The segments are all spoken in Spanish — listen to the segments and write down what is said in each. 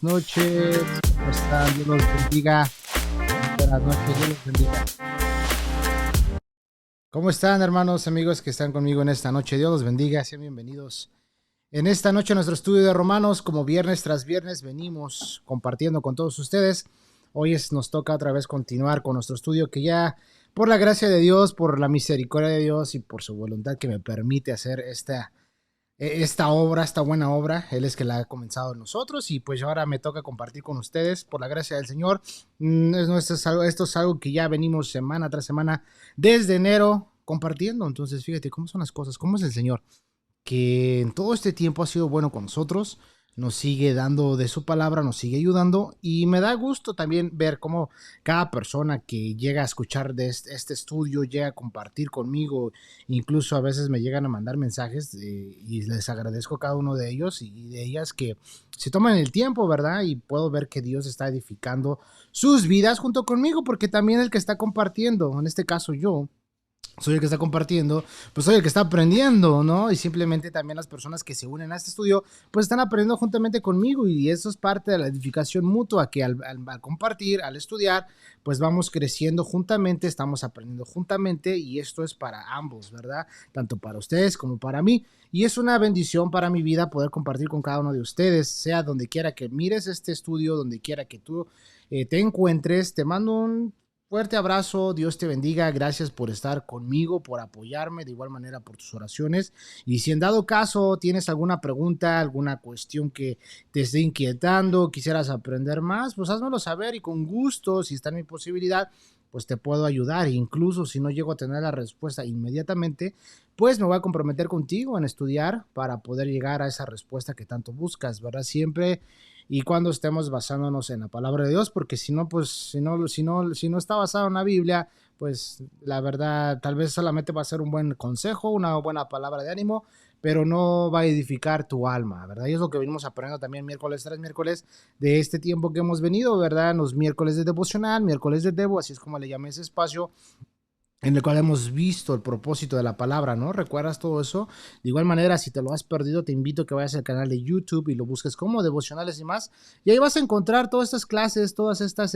noches. ¿Cómo están? Dios los bendiga. Buenas noches, Dios los bendiga. ¿Cómo están, hermanos, amigos que están conmigo en esta noche? Dios los bendiga, sean bienvenidos. En esta noche, nuestro estudio de Romanos, como viernes tras viernes, venimos compartiendo con todos ustedes. Nos toca otra vez continuar con nuestro estudio que ya, por la gracia de Dios, por la misericordia de Dios y por su voluntad que me permite hacer esta obra, esta buena obra. Él es que la ha comenzado en nosotros y pues ahora me toca compartir con ustedes por la gracia del Señor. Esto es algo que ya venimos semana tras semana desde enero compartiendo. Entonces fíjate cómo son las cosas, cómo es el Señor, que en todo este tiempo ha sido bueno con nosotros, nos sigue dando de su palabra, nos sigue ayudando y me da gusto también ver cómo cada persona que llega a escuchar de este estudio llega a compartir conmigo, incluso a veces me llegan a mandar mensajes y les agradezco a cada uno de ellos y de ellas que se toman el tiempo, ¿verdad? Y puedo ver que Dios está edificando sus vidas junto conmigo, porque también el que está compartiendo, en este caso yo, soy el que está compartiendo, pues soy el que está aprendiendo, ¿no? Y simplemente también las personas que se unen a este estudio, pues están aprendiendo juntamente conmigo y eso es parte de la edificación mutua, que al compartir, al estudiar, pues vamos creciendo juntamente, estamos aprendiendo juntamente y esto es para ambos, ¿verdad? Tanto para ustedes como para mí. Y es una bendición para mi vida poder compartir con cada uno de ustedes, sea donde quiera que mires este estudio, donde quiera que tú te encuentres. Te mando un fuerte abrazo, Dios te bendiga, gracias por estar conmigo, por apoyarme, de igual manera por tus oraciones. Y si en dado caso tienes alguna pregunta, alguna cuestión que te esté inquietando, quisieras aprender más, pues házmelo saber y con gusto, si está en mi posibilidad, pues te puedo ayudar. Incluso si no llego a tener la respuesta inmediatamente, pues me voy a comprometer contigo en estudiar para poder llegar a esa respuesta que tanto buscas, ¿verdad? Siempre y cuando estemos basándonos en la palabra de Dios, porque si no, pues si no está basado en la Biblia, pues la verdad tal vez solamente va a ser un buen consejo, una buena palabra de ánimo, pero no va a edificar tu alma, ¿verdad? Y es lo que venimos aprendiendo también miércoles tras miércoles de este tiempo que hemos venido, ¿verdad? Los miércoles de devocional, miércoles de Devo, así es como le llamé ese espacio en el cual hemos visto el propósito de la palabra, ¿no? ¿Recuerdas todo eso? De igual manera, si te lo has perdido, te invito a que vayas al canal de YouTube y lo busques como Devocionales y más. Y ahí vas a encontrar todas estas clases, todas estas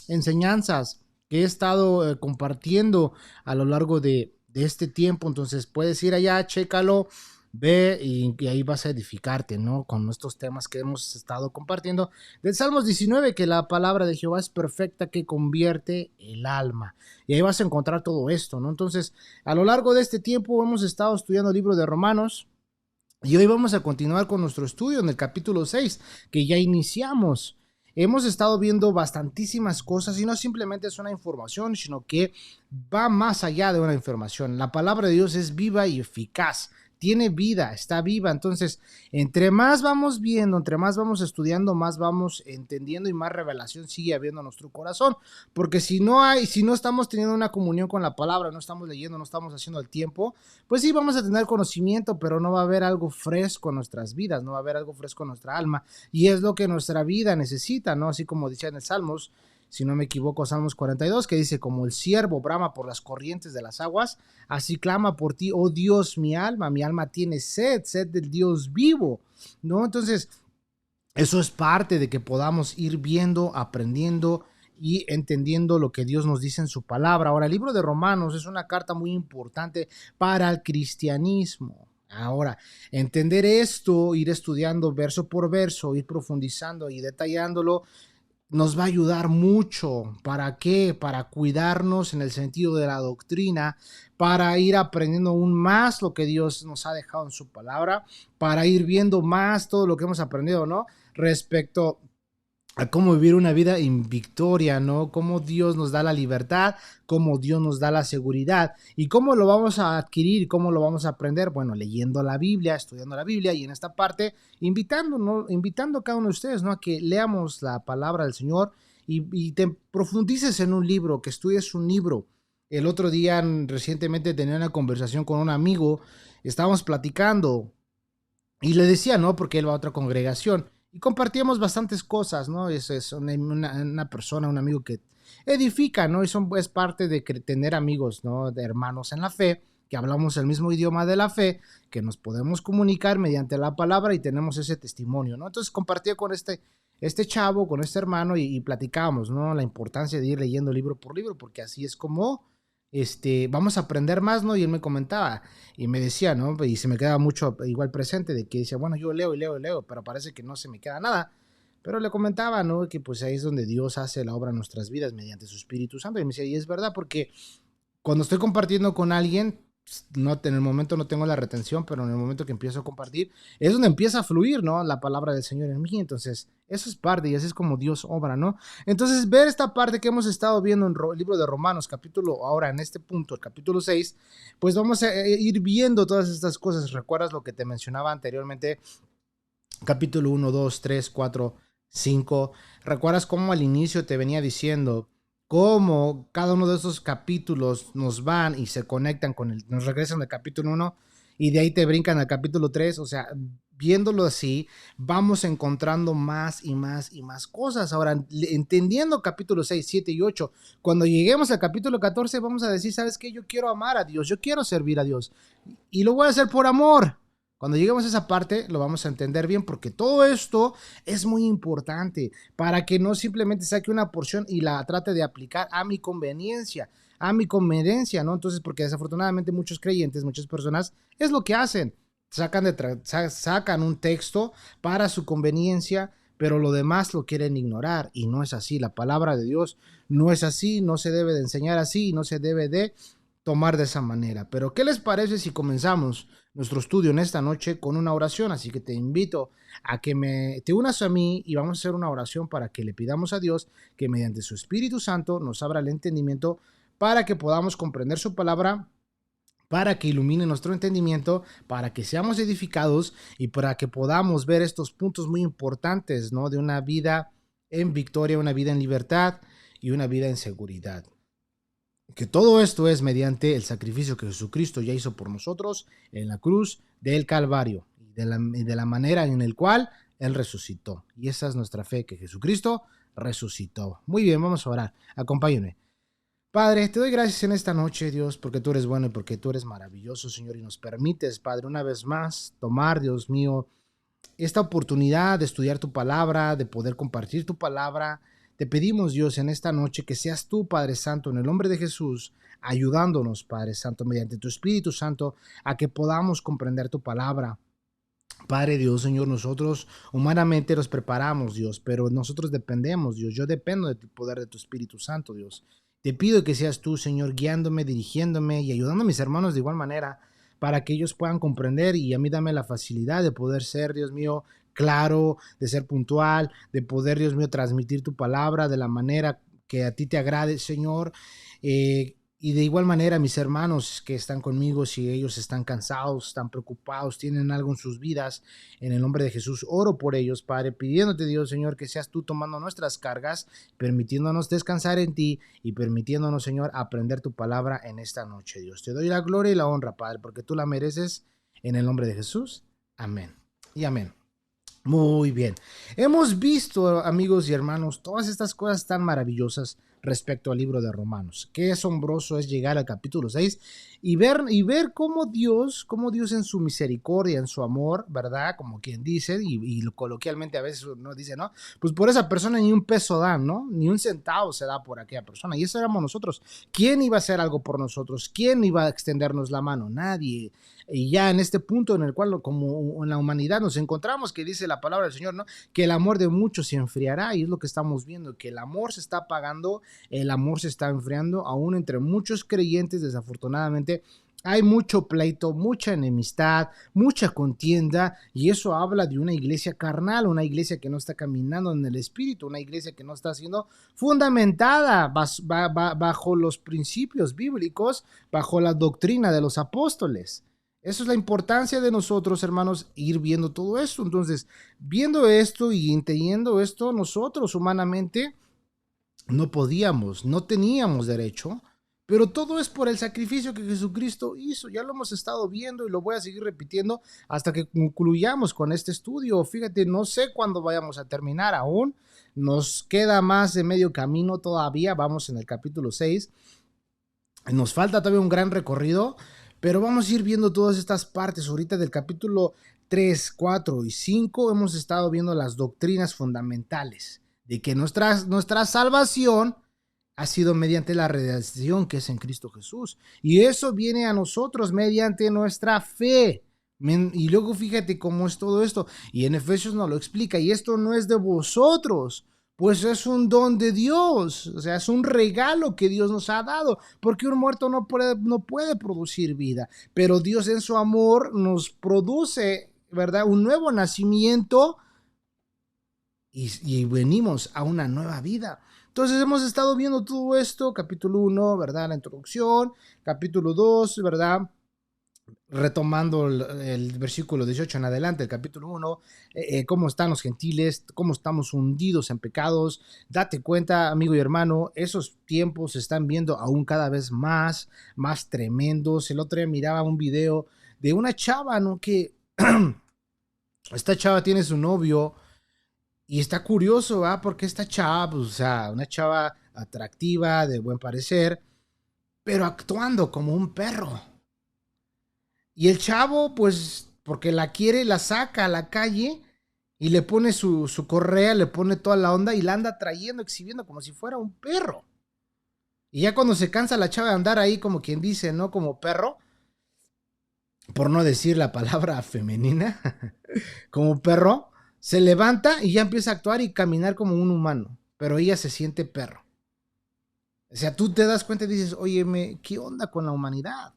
enseñanzas que he estado compartiendo a lo largo de este tiempo. Entonces puedes ir allá, chécalo, ve y ahí vas a edificarte, ¿no? Con estos temas que hemos estado compartiendo. Del Salmos 19, que la palabra de Jehová es perfecta, que convierte el alma. Y ahí vas a encontrar todo esto, ¿no? Entonces, a lo largo de este tiempo hemos estado estudiando el libro de Romanos y hoy vamos a continuar con nuestro estudio en el capítulo 6 que ya iniciamos. Hemos estado viendo bastantísimas cosas y no simplemente es una información, sino que va más allá de una información. La palabra de Dios es viva y eficaz, tiene vida, está viva. Entonces, entre más vamos viendo, entre más vamos estudiando, más vamos entendiendo y más revelación sigue habiendo en nuestro corazón. Porque si no estamos teniendo una comunión con la palabra, no estamos leyendo, no estamos haciendo el tiempo, pues sí vamos a tener conocimiento, pero no va a haber algo fresco en nuestras vidas, no va a haber algo fresco en nuestra alma. Y es lo que nuestra vida necesita, ¿no? Así como dice en el Salmos, si no me equivoco, Salmos 42, que dice, como el ciervo brama por las corrientes de las aguas, así clama por ti, oh Dios, mi alma tiene sed, sed del Dios vivo, ¿no? Entonces, eso es parte de que podamos ir viendo, aprendiendo y entendiendo lo que Dios nos dice en su palabra. Ahora, el libro de Romanos es una carta muy importante para el cristianismo. Ahora, entender esto, ir estudiando verso por verso, ir profundizando y detallándolo, nos va a ayudar mucho. ¿Para qué? Para cuidarnos en el sentido de la doctrina, para ir aprendiendo aún más lo que Dios nos ha dejado en su palabra, para ir viendo más todo lo que hemos aprendido, ¿no? Respecto a cómo vivir una vida en victoria, ¿no? Cómo Dios nos da la libertad, cómo Dios nos da la seguridad y cómo lo vamos a adquirir, cómo lo vamos a aprender. Bueno, leyendo la Biblia, estudiando la Biblia y en esta parte invitando, ¿no? Invitando a cada uno de ustedes, ¿no? A que leamos la palabra del Señor y te profundices en un libro, que estudies un libro. El otro día, recientemente, tenía una conversación con un amigo, estábamos platicando y le decía, ¿no? Porque él va a otra congregación y compartíamos bastantes cosas, ¿no? Es una persona, un amigo que edifica, ¿no? Y es parte de tener amigos, ¿no? De hermanos en la fe, que hablamos el mismo idioma de la fe, que nos podemos comunicar mediante la palabra y tenemos ese testimonio, ¿no? Entonces compartía con este chavo, con este hermano, y platicábamos, ¿no? La importancia de ir leyendo libro por libro, porque así es como vamos a aprender más, ¿no? Y él me comentaba y me decía, ¿no? Y se me quedaba mucho igual presente de que decía, bueno, yo leo y leo y leo, pero parece que no se me queda nada. Pero le comentaba, ¿no? Que pues ahí es donde Dios hace la obra en nuestras vidas mediante su Espíritu Santo. Y me decía, y es verdad, porque cuando estoy compartiendo con alguien, no, en el momento no tengo la retención, pero en el momento que empiezo a compartir, es donde empieza a fluir, ¿no? La palabra del Señor en mí. Entonces, eso es parte y así es como Dios obra, ¿no? Entonces, ver esta parte que hemos estado viendo en el libro de Romanos, capítulo, ahora en este punto, el capítulo 6, pues vamos a ir viendo todas estas cosas. ¿Recuerdas lo que te mencionaba anteriormente? Capítulo 1, 2, 3, 4, 5. ¿Recuerdas cómo al inicio te venía diciendo cómo cada uno de esos capítulos nos van y se conectan con nos regresan del capítulo 1 y de ahí te brincan al capítulo 3? O sea, viéndolo así, vamos encontrando más y más y más cosas. Ahora, entendiendo capítulo 6, 7 y 8, cuando lleguemos al capítulo 14, vamos a decir, ¿sabes qué? Yo quiero amar a Dios, yo quiero servir a Dios y lo voy a hacer por amor. Cuando lleguemos a esa parte lo vamos a entender bien, porque todo esto es muy importante para que no simplemente saque una porción y la trate de aplicar a mi conveniencia, ¿no? Entonces, porque desafortunadamente muchos creyentes, muchas personas, es lo que hacen. Sacan un texto para su conveniencia, pero lo demás lo quieren ignorar y no es así. La palabra de Dios no es así, no se debe de enseñar así, no se debe de tomar de esa manera. Pero ¿qué les parece si comenzamos nuestro estudio en esta noche con una oración? Así que te invito a que te unas a mí y vamos a hacer una oración para que le pidamos a Dios que mediante su Espíritu Santo nos abra el entendimiento para que podamos comprender su palabra, para que ilumine nuestro entendimiento, para que seamos edificados y para que podamos ver estos puntos muy importantes, ¿no? De una vida en victoria, una vida en libertad y una vida en seguridad. Que todo esto es mediante el sacrificio que Jesucristo ya hizo por nosotros en la cruz del Calvario y de la manera en la cual Él resucitó. Y esa es nuestra fe, que Jesucristo resucitó. Muy bien, vamos a orar. Acompáñenme. Padre, te doy gracias en esta noche, Dios, porque tú eres bueno y porque tú eres maravilloso, Señor, y nos permites, Padre, una vez más tomar, Dios mío, esta oportunidad de estudiar tu palabra, de poder compartir tu palabra. Te pedimos, Dios, en esta noche que seas tú, Padre Santo, en el nombre de Jesús, ayudándonos, Padre Santo, mediante tu Espíritu Santo, a que podamos comprender tu palabra. Padre Dios, Señor, nosotros humanamente nos preparamos, Dios, pero nosotros dependemos, Dios. Yo dependo del poder de tu Espíritu Santo, Dios. Te pido que seas tú, Señor, guiándome, dirigiéndome y ayudando a mis hermanos de igual manera para que ellos puedan comprender, y a mí dame la facilidad de poder ser, Dios mío, claro, de ser puntual, de poder, Dios mío, transmitir tu palabra de la manera que a ti te agrade, Señor. Y de igual manera, mis hermanos que están conmigo, si ellos están cansados, están preocupados, tienen algo en sus vidas, en el nombre de Jesús, oro por ellos, Padre, pidiéndote, Dios, Señor, que seas tú tomando nuestras cargas, permitiéndonos descansar en ti y permitiéndonos, Señor, aprender tu palabra en esta noche, Dios. Te doy la gloria y la honra, Padre, porque tú la mereces, en el nombre de Jesús. Amén y amén. Muy bien. Hemos visto, amigos y hermanos, todas estas cosas tan maravillosas respecto al libro de Romanos. Qué asombroso es llegar al capítulo 6 y ver cómo Dios en su misericordia, en su amor, ¿verdad? Como quien dice, y coloquialmente a veces uno dice, ¿no? Pues por esa persona ni un peso dan, ¿no? Ni un centavo se da por aquella persona. Y eso éramos nosotros. ¿Quién iba a hacer algo por nosotros? ¿Quién iba a extendernos la mano? Nadie. Y ya en este punto en el cual, como en la humanidad, nos encontramos, que dice la palabra del Señor, ¿no? Que el amor de muchos se enfriará, y es lo que estamos viendo, que el amor se está apagando, el amor se está enfriando, aún entre muchos creyentes. Desafortunadamente hay mucho pleito, mucha enemistad, mucha contienda, y eso habla de una iglesia carnal, una iglesia que no está caminando en el Espíritu, una iglesia que no está siendo fundamentada bajo los principios bíblicos, bajo la doctrina de los apóstoles. Eso es la importancia de nosotros, hermanos, ir viendo todo esto. Entonces, viendo esto y entendiendo esto, nosotros humanamente no podíamos, no teníamos derecho, pero todo es por el sacrificio que Jesucristo hizo. Ya lo hemos estado viendo y lo voy a seguir repitiendo hasta que concluyamos con este estudio. Fíjate, no sé cuándo vayamos a terminar aún. Nos queda más de medio camino todavía. Vamos en el capítulo 6. Nos falta todavía un gran recorrido, pero vamos a ir viendo todas estas partes. Ahorita del capítulo 3, 4 y 5 hemos estado viendo las doctrinas fundamentales de que nuestra salvación ha sido mediante la redención que es en Cristo Jesús. Y eso viene a nosotros mediante nuestra fe. Y luego fíjate cómo es todo esto. Y en Efesios nos lo explica. Y esto no es de vosotros, pues es un don de Dios. O sea, es un regalo que Dios nos ha dado. Porque un muerto no puede producir vida. Pero Dios en su amor nos produce, ¿verdad?, un nuevo nacimiento. Y venimos a una nueva vida. Entonces hemos estado viendo todo esto, capítulo 1, ¿verdad? La introducción, capítulo 2, ¿verdad? Retomando el versículo 18 en adelante, el capítulo 1, cómo están los gentiles, cómo estamos hundidos en pecados. Date cuenta, amigo y hermano, esos tiempos se están viendo aún cada vez más tremendos. El otro día miraba un video de una chava, ¿no? Que esta chava tiene su novio. Y está curioso, ¿va? Porque esta chava, pues, o sea, una chava atractiva, de buen parecer, pero actuando como un perro. Y el chavo, pues, porque la quiere, la saca a la calle y le pone su correa, le pone toda la onda y la anda trayendo, exhibiendo como si fuera un perro. Y ya cuando se cansa la chava de andar ahí, como quien dice, ¿no? Como perro, por no decir la palabra femenina, como perro, se levanta y ya empieza a actuar y caminar como un humano, pero ella se siente perro. O sea, tú te das cuenta y dices, óyeme, ¿qué onda con la humanidad?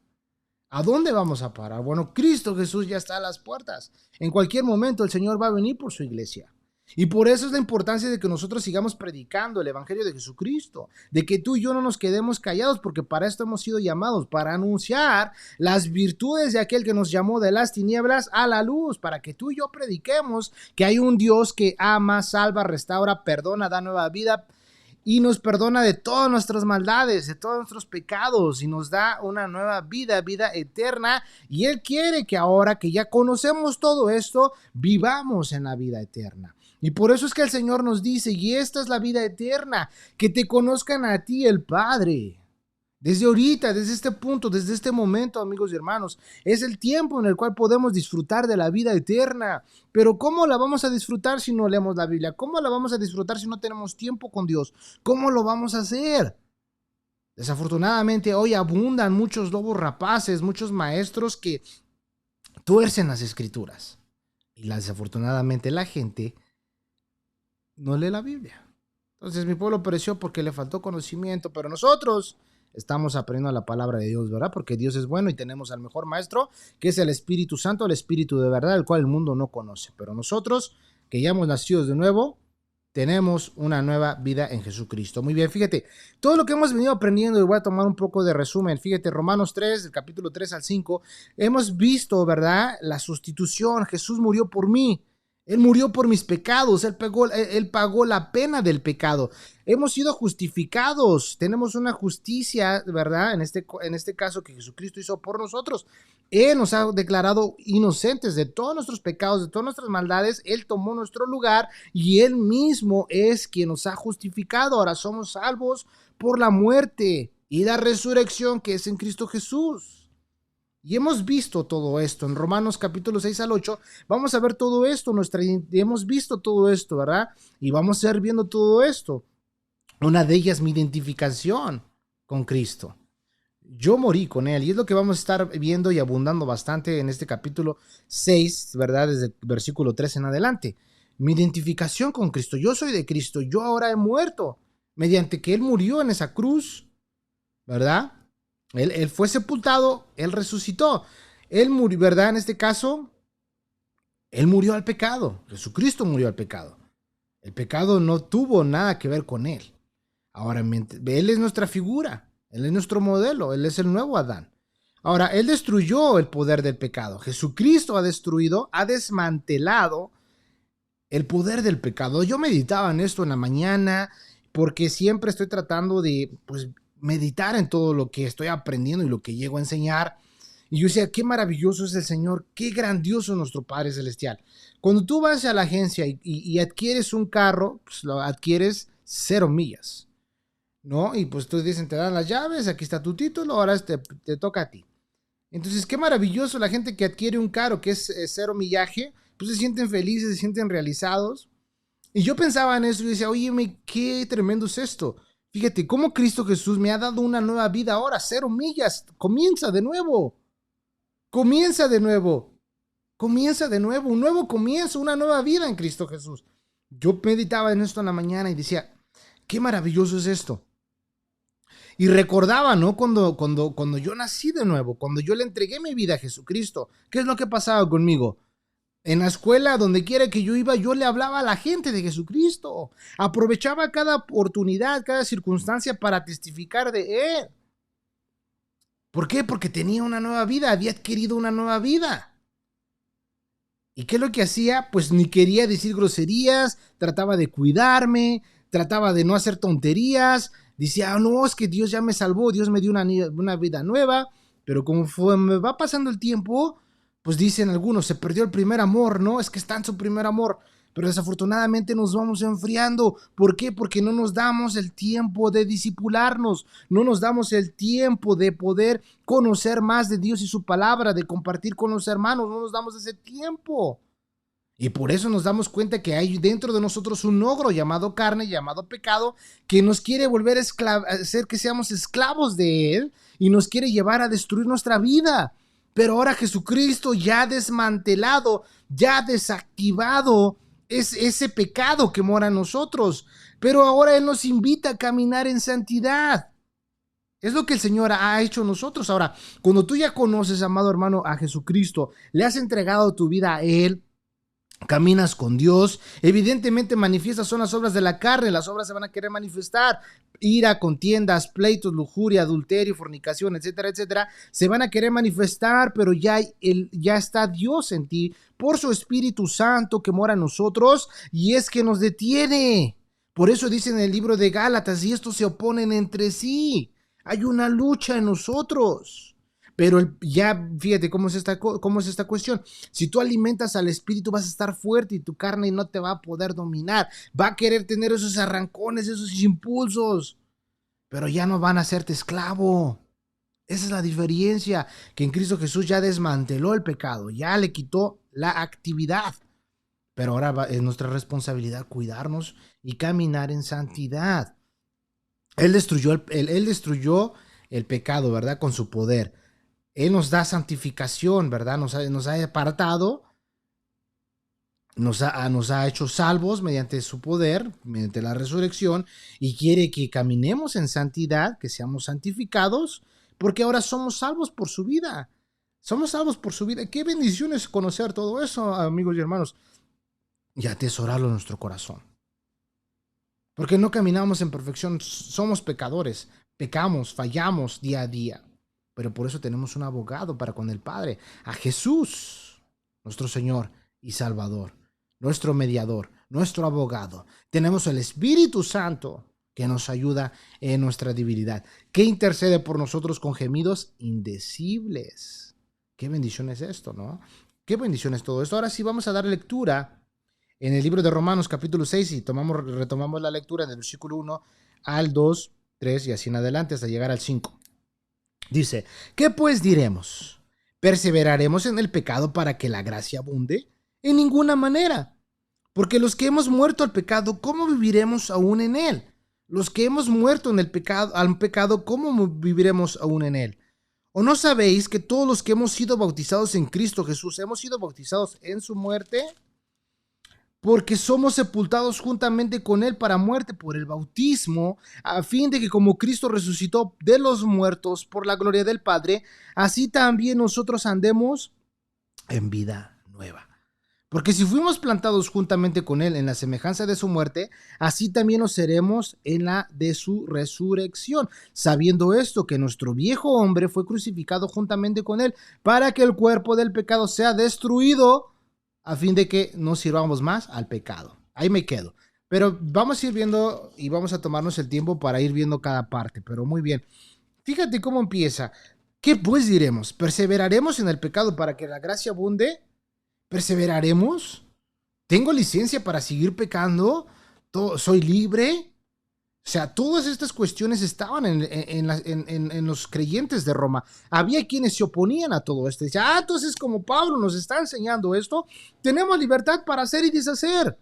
¿A dónde vamos a parar? Bueno, Cristo Jesús ya está a las puertas. En cualquier momento el Señor va a venir por su iglesia. Y por eso es la importancia de que nosotros sigamos predicando el Evangelio de Jesucristo, de que tú y yo no nos quedemos callados, porque para esto hemos sido llamados, para anunciar las virtudes de aquel que nos llamó de las tinieblas a la luz, para que tú y yo prediquemos que hay un Dios que ama, salva, restaura, perdona, da nueva vida y nos perdona de todas nuestras maldades, de todos nuestros pecados y nos da una nueva vida, vida eterna. Y Él quiere que ahora que ya conocemos todo esto, vivamos en la vida eterna. Y por eso es que el Señor nos dice, y esta es la vida eterna, que te conozcan a ti, el Padre. Desde ahorita, desde este punto, desde este momento, amigos y hermanos, es el tiempo en el cual podemos disfrutar de la vida eterna. Pero ¿cómo la vamos a disfrutar si no leemos la Biblia? ¿Cómo la vamos a disfrutar si no tenemos tiempo con Dios? ¿Cómo lo vamos a hacer? Desafortunadamente, hoy abundan muchos lobos rapaces, muchos maestros que tuercen las escrituras. Y desafortunadamente la gente no lee la Biblia. Entonces mi pueblo pereció porque le faltó conocimiento, pero nosotros estamos aprendiendo la palabra de Dios, ¿verdad? Porque Dios es bueno y tenemos al mejor maestro, que es el Espíritu Santo, el Espíritu de verdad, el cual el mundo no conoce. Pero nosotros, que ya hemos nacido de nuevo, tenemos una nueva vida en Jesucristo. Muy bien, fíjate, todo lo que hemos venido aprendiendo, y voy a tomar un poco de resumen. Fíjate, Romanos 3, del capítulo 3 al 5, hemos visto, ¿verdad? La sustitución. Jesús murió por mí. Él murió por mis pecados, él pagó la pena del pecado. Hemos sido justificados, tenemos una justicia, ¿verdad? En este caso que Jesucristo hizo por nosotros. Él nos ha declarado inocentes de todos nuestros pecados, de todas nuestras maldades. Él tomó nuestro lugar y Él mismo es quien nos ha justificado. Ahora somos salvos por la muerte y la resurrección que es en Cristo Jesús. Y hemos visto todo esto en Romanos capítulo 6 al 8. Vamos a ver todo esto, hemos visto todo esto, ¿verdad? Y vamos a ir viendo todo esto. Una de ellas, mi identificación con Cristo. Yo morí con Él y es lo que vamos a estar viendo y abundando bastante en este capítulo 6, ¿verdad? Desde el versículo 3 en adelante. Mi identificación con Cristo. Yo soy de Cristo. Yo ahora he muerto mediante que Él murió en esa cruz, ¿verdad? Él fue sepultado, Él resucitó. Él murió, ¿verdad? En este caso, Él murió al pecado. Jesucristo murió al pecado. El pecado no tuvo nada que ver con Él. Ahora, Él es nuestra figura. Él es nuestro modelo. Él es el nuevo Adán. Ahora, Él destruyó el poder del pecado. Jesucristo ha destruido, ha desmantelado el poder del pecado. Yo meditaba en esto en la mañana porque siempre estoy tratando de, pues, meditar en todo lo que estoy aprendiendo y lo que llego a enseñar. Y yo decía, qué maravilloso es el Señor, qué grandioso es nuestro Padre Celestial. Cuando tú vas a la agencia y adquieres un carro, pues lo adquieres 0 millas, ¿no? Y pues tú dicen, te dan las llaves, aquí está tu título, ahora te toca a ti. Entonces, qué maravilloso la gente que adquiere un carro que es cero millaje, pues se sienten felices, se sienten realizados. Y yo pensaba en eso y decía, oye, qué tremendo es esto. Fíjate, cómo Cristo Jesús me ha dado una nueva vida ahora, 0 millas, comienza de nuevo, comienza de nuevo, comienza de nuevo, un nuevo comienzo, una nueva vida en Cristo Jesús. Yo meditaba en esto en la mañana y decía, qué maravilloso es esto. Y recordaba, ¿no? Cuando yo nací de nuevo, cuando yo le entregué mi vida a Jesucristo, ¿qué es lo que pasaba conmigo? En la escuela, donde quiera que yo iba, yo le hablaba a la gente de Jesucristo. Aprovechaba cada oportunidad, cada circunstancia para testificar de Él. ¿Por qué? Porque tenía una nueva vida, había adquirido una nueva vida. ¿Y qué es lo que hacía? Pues ni quería decir groserías, trataba de cuidarme, trataba de no hacer tonterías. Decía, no, es que Dios ya me salvó, Dios me dio una vida nueva. Pero como me va pasando el tiempo, pues dicen algunos, se perdió el primer amor, ¿no? Es que está en su primer amor. Pero desafortunadamente nos vamos enfriando. ¿Por qué? Porque no nos damos el tiempo de disipularnos, no nos damos el tiempo de poder conocer más de Dios y su palabra, de compartir con los hermanos, no nos damos ese tiempo. Y por eso nos damos cuenta que hay dentro de nosotros un ogro llamado carne, llamado pecado, que nos quiere volver a hacer que seamos esclavos de él y nos quiere llevar a destruir nuestra vida. Pero ahora Jesucristo ya ha desmantelado, ya ha desactivado ese pecado que mora en nosotros. Pero ahora Él nos invita a caminar en santidad. Es lo que el Señor ha hecho en nosotros. Ahora, cuando tú ya conoces, amado hermano, a Jesucristo, le has entregado tu vida a Él, caminas con Dios, evidentemente manifiestas son las obras de la carne, las obras se van a querer manifestar, ira, contiendas, pleitos, lujuria, adulterio, fornicación, etcétera, etcétera, se van a querer manifestar, pero ya está Dios en ti, por su Espíritu Santo que mora en nosotros, y es que nos detiene. Por eso dice en el libro de Gálatas, y estos se oponen entre sí, hay una lucha en nosotros. Pero ya fíjate cómo es esta cuestión. Si tú alimentas al espíritu vas a estar fuerte y tu carne no te va a poder dominar. Va a querer tener esos arrancones, esos impulsos. Pero ya no van a hacerte esclavo. Esa es la diferencia. Que en Cristo Jesús ya desmanteló el pecado. Ya le quitó la actividad. Pero ahora es nuestra responsabilidad cuidarnos y caminar en santidad. Él destruyó el pecado, ¿verdad? Con su poder. Él nos da santificación, ¿verdad? Nos ha apartado, nos ha hecho salvos mediante su poder, mediante la resurrección, y quiere que caminemos en santidad, que seamos santificados, porque ahora somos salvos por su vida. Somos salvos por su vida. Qué bendición es conocer todo eso, amigos y hermanos, y atesorarlo en nuestro corazón. Porque no caminamos en perfección, somos pecadores, pecamos, fallamos día a día. Pero por eso tenemos un abogado para con el Padre, a Jesús, nuestro Señor y Salvador, nuestro mediador, nuestro abogado. Tenemos el Espíritu Santo que nos ayuda en nuestra debilidad, que intercede por nosotros con gemidos indecibles. Qué bendición es esto, ¿no? Qué bendición es todo esto. Ahora sí vamos a dar lectura en el libro de Romanos capítulo 6 y retomamos la lectura del versículo 1 al 2, 3 y así en adelante hasta llegar al 5. Dice, ¿qué pues diremos? ¿Perseveraremos en el pecado para que la gracia abunde? En ninguna manera. Porque los que hemos muerto al pecado, ¿cómo viviremos aún en él? Los que hemos muerto al pecado, ¿cómo viviremos aún en él? ¿O no sabéis que todos los que hemos sido bautizados en Cristo Jesús, hemos sido bautizados en su muerte? Porque somos sepultados juntamente con él para muerte por el bautismo, a fin de que como Cristo resucitó de los muertos por la gloria del Padre, así también nosotros andemos en vida nueva. Porque si fuimos plantados juntamente con él en la semejanza de su muerte, así también nos seremos en la de su resurrección, sabiendo esto, que nuestro viejo hombre fue crucificado juntamente con él, para que el cuerpo del pecado sea destruido, a fin de que no sirvamos más al pecado. Ahí me quedo. Pero vamos a ir viendo y vamos a tomarnos el tiempo para ir viendo cada parte. Pero muy bien. Fíjate cómo empieza. ¿Qué pues diremos? ¿Perseveraremos en el pecado para que la gracia abunde? ¿Perseveraremos? ¿Tengo licencia para seguir pecando? ¿Soy libre? O sea, todas estas cuestiones estaban en los creyentes de Roma. Había quienes se oponían a todo esto. Decían, entonces como Pablo nos está enseñando esto, tenemos libertad para hacer y deshacer.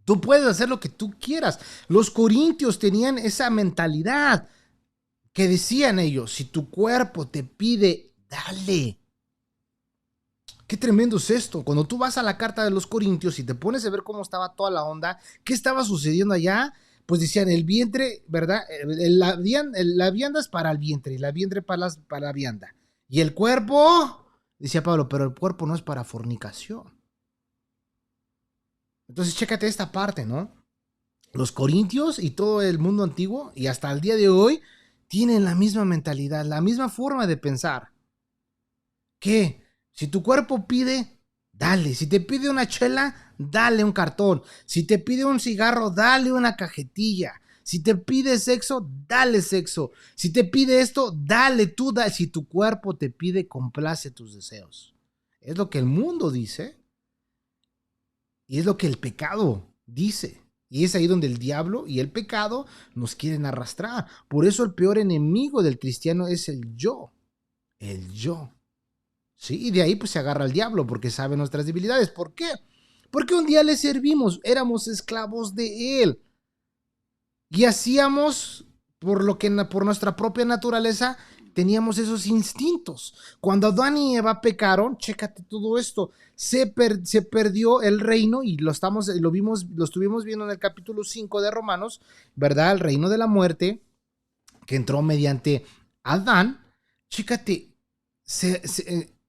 Tú puedes hacer lo que tú quieras. Los corintios tenían esa mentalidad que decían ellos, si tu cuerpo te pide, dale. Qué tremendo es esto. Cuando tú vas a la carta de los Corintios y te pones a ver cómo estaba toda la onda, qué estaba sucediendo allá, pues decían el vientre, ¿verdad? La vianda es para el vientre y la vientre para la vianda. Y el cuerpo, decía Pablo, pero el cuerpo no es para fornicación. Entonces, chécate esta parte, ¿no? Los corintios y todo el mundo antiguo, y hasta el día de hoy, tienen la misma mentalidad, la misma forma de pensar. ¿Qué? Si tu cuerpo pide, dale. Si te pide una chela, dale un cartón. Si te pide un cigarro, dale una cajetilla. Si te pide sexo, dale sexo. Si te pide esto, dale tú. Si tu cuerpo te pide, complace tus deseos. Es lo que el mundo dice. Y es lo que el pecado dice. Y es ahí donde el diablo y el pecado nos quieren arrastrar. Por eso el peor enemigo del cristiano es el yo. El yo. Sí, y de ahí pues se agarra al diablo porque sabe nuestras debilidades. ¿Por qué? Porque un día le servimos, éramos esclavos de él. Y hacíamos por nuestra propia naturaleza, teníamos esos instintos. Cuando Adán y Eva pecaron, chécate todo esto, se perdió el reino y lo estuvimos viendo en el capítulo 5 de Romanos, ¿verdad? El reino de la muerte que entró mediante Adán. Chécate,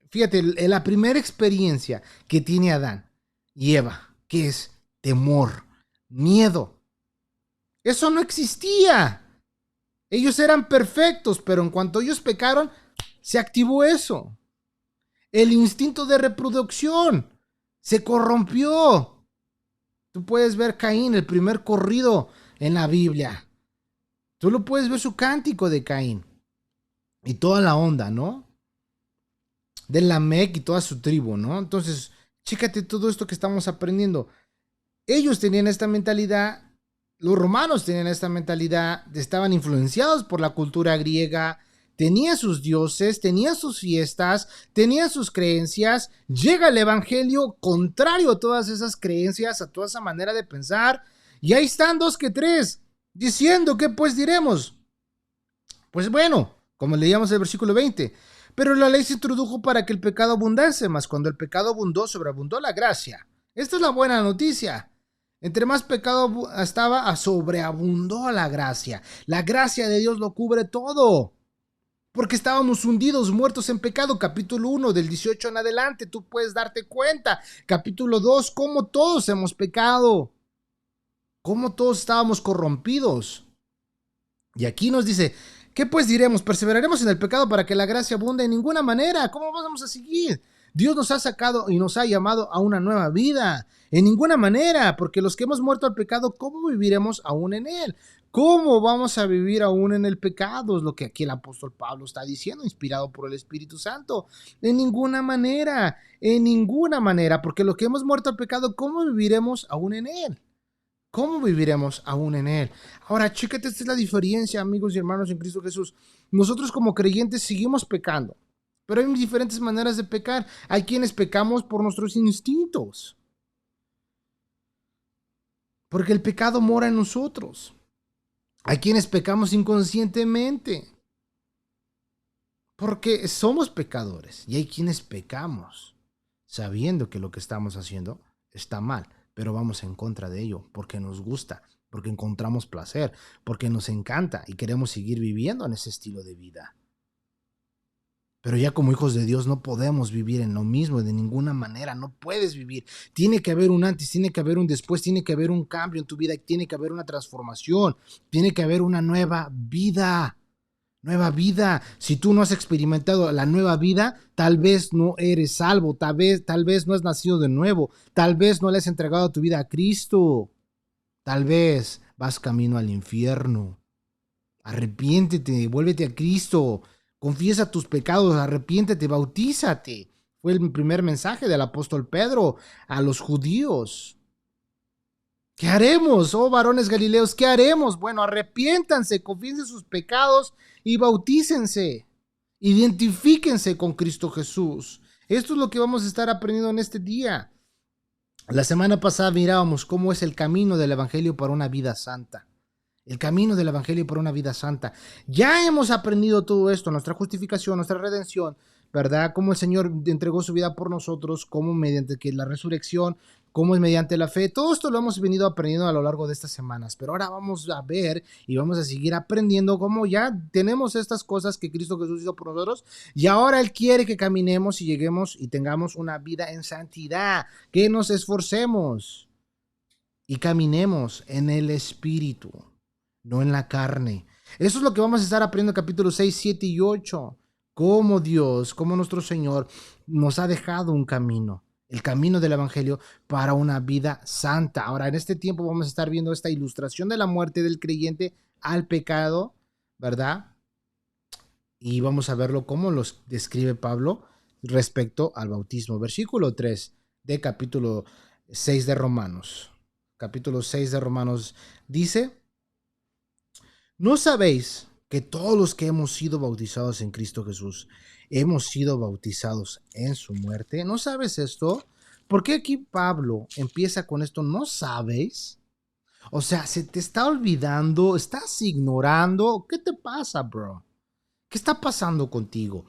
fíjate, la primera experiencia que tiene Adán y Eva, que es temor, miedo. Eso no existía. Ellos eran perfectos, pero en cuanto ellos pecaron, se activó eso. El instinto de reproducción se corrompió. Tú puedes ver Caín, el primer corrido en la Biblia. Tú lo puedes ver, su cántico de Caín. Y toda la onda, ¿no? De Lamec y toda su tribu, ¿no? Entonces, chécate todo esto que estamos aprendiendo. Ellos tenían esta mentalidad, los romanos tenían esta mentalidad, estaban influenciados por la cultura griega, tenían sus dioses, tenían sus fiestas, tenían sus creencias. Llega el evangelio contrario a todas esas creencias, a toda esa manera de pensar, y ahí están dos que tres, diciendo, ¿qué pues diremos? Pues bueno, como leíamos el versículo 20, pero la ley se introdujo para que el pecado abundase, mas cuando el pecado abundó, sobreabundó la gracia. Esta es la buena noticia. Entre más pecado estaba, sobreabundó la gracia. La gracia de Dios lo cubre todo. Porque estábamos hundidos, muertos en pecado. Capítulo 1, del 18 en adelante, tú puedes darte cuenta. Capítulo 2, cómo todos hemos pecado. Cómo todos estábamos corrompidos. Y aquí nos dice, ¿qué pues diremos? ¿Perseveraremos en el pecado para que la gracia abunde? En ninguna manera. ¿Cómo vamos a seguir? Dios nos ha sacado y nos ha llamado a una nueva vida. En ninguna manera, porque los que hemos muerto al pecado, ¿cómo viviremos aún en él? ¿Cómo vamos a vivir aún en el pecado? Es lo que aquí el apóstol Pablo está diciendo, inspirado por el Espíritu Santo. En ninguna manera, porque los que hemos muerto al pecado, ¿cómo viviremos aún en él? ¿Cómo viviremos aún en él? Ahora, chécate, esta es la diferencia, amigos y hermanos en Cristo Jesús. Nosotros como creyentes seguimos pecando, pero hay diferentes maneras de pecar. Hay quienes pecamos por nuestros instintos, porque el pecado mora en nosotros. Hay quienes pecamos inconscientemente, porque somos pecadores. Y hay quienes pecamos sabiendo que lo que estamos haciendo está mal, pero vamos en contra de ello porque nos gusta, porque encontramos placer, porque nos encanta y queremos seguir viviendo en ese estilo de vida. Pero ya como hijos de Dios no podemos vivir en lo mismo de ninguna manera, no puedes vivir. Tiene que haber un antes, tiene que haber un después, tiene que haber un cambio en tu vida, tiene que haber una transformación, tiene que haber una nueva vida. Nueva vida. Si tú no has experimentado la nueva vida, tal vez no eres salvo, tal vez no has nacido de nuevo, tal vez no le has entregado tu vida a Cristo, tal vez vas camino al infierno. Arrepiéntete, vuélvete a Cristo, confiesa tus pecados, arrepiéntete, bautízate. Fue el primer mensaje del apóstol Pedro a los judíos. ¿Qué haremos, oh varones galileos? ¿Qué haremos? Bueno, arrepiéntanse, confiesen sus pecados y bautícense. Identifíquense con Cristo Jesús. Esto es lo que vamos a estar aprendiendo en este día. La semana pasada mirábamos cómo es el camino del Evangelio para una vida santa. El camino del Evangelio para una vida santa. Ya hemos aprendido todo esto, nuestra justificación, nuestra redención, ¿verdad? Cómo el Señor entregó su vida por nosotros, cómo mediante que la resurrección, cómo es mediante la fe. Todo esto lo hemos venido aprendiendo a lo largo de estas semanas. Pero ahora vamos a ver y vamos a seguir aprendiendo cómo ya tenemos estas cosas que Cristo Jesús hizo por nosotros. Y ahora Él quiere que caminemos y lleguemos y tengamos una vida en santidad. Que nos esforcemos y caminemos en el Espíritu, no en la carne. Eso es lo que vamos a estar aprendiendo en capítulos 6, 7 y 8. Cómo Dios, cómo nuestro Señor nos ha dejado un camino, el camino del Evangelio para una vida santa. Ahora, en este tiempo vamos a estar viendo esta ilustración de la muerte del creyente al pecado, ¿verdad? Y vamos a verlo cómo los describe Pablo respecto al bautismo. Versículo 3 de capítulo 6 de Romanos. Capítulo 6 de Romanos dice: ¿no sabéis que todos los que hemos sido bautizados en Cristo Jesús hemos sido bautizados en su muerte? ¿No sabes esto? ¿Por qué aquí Pablo empieza con esto? ¿No sabéis? O sea, ¿se te está olvidando? ¿Estás ignorando? ¿Qué te pasa, bro? ¿Qué está pasando contigo?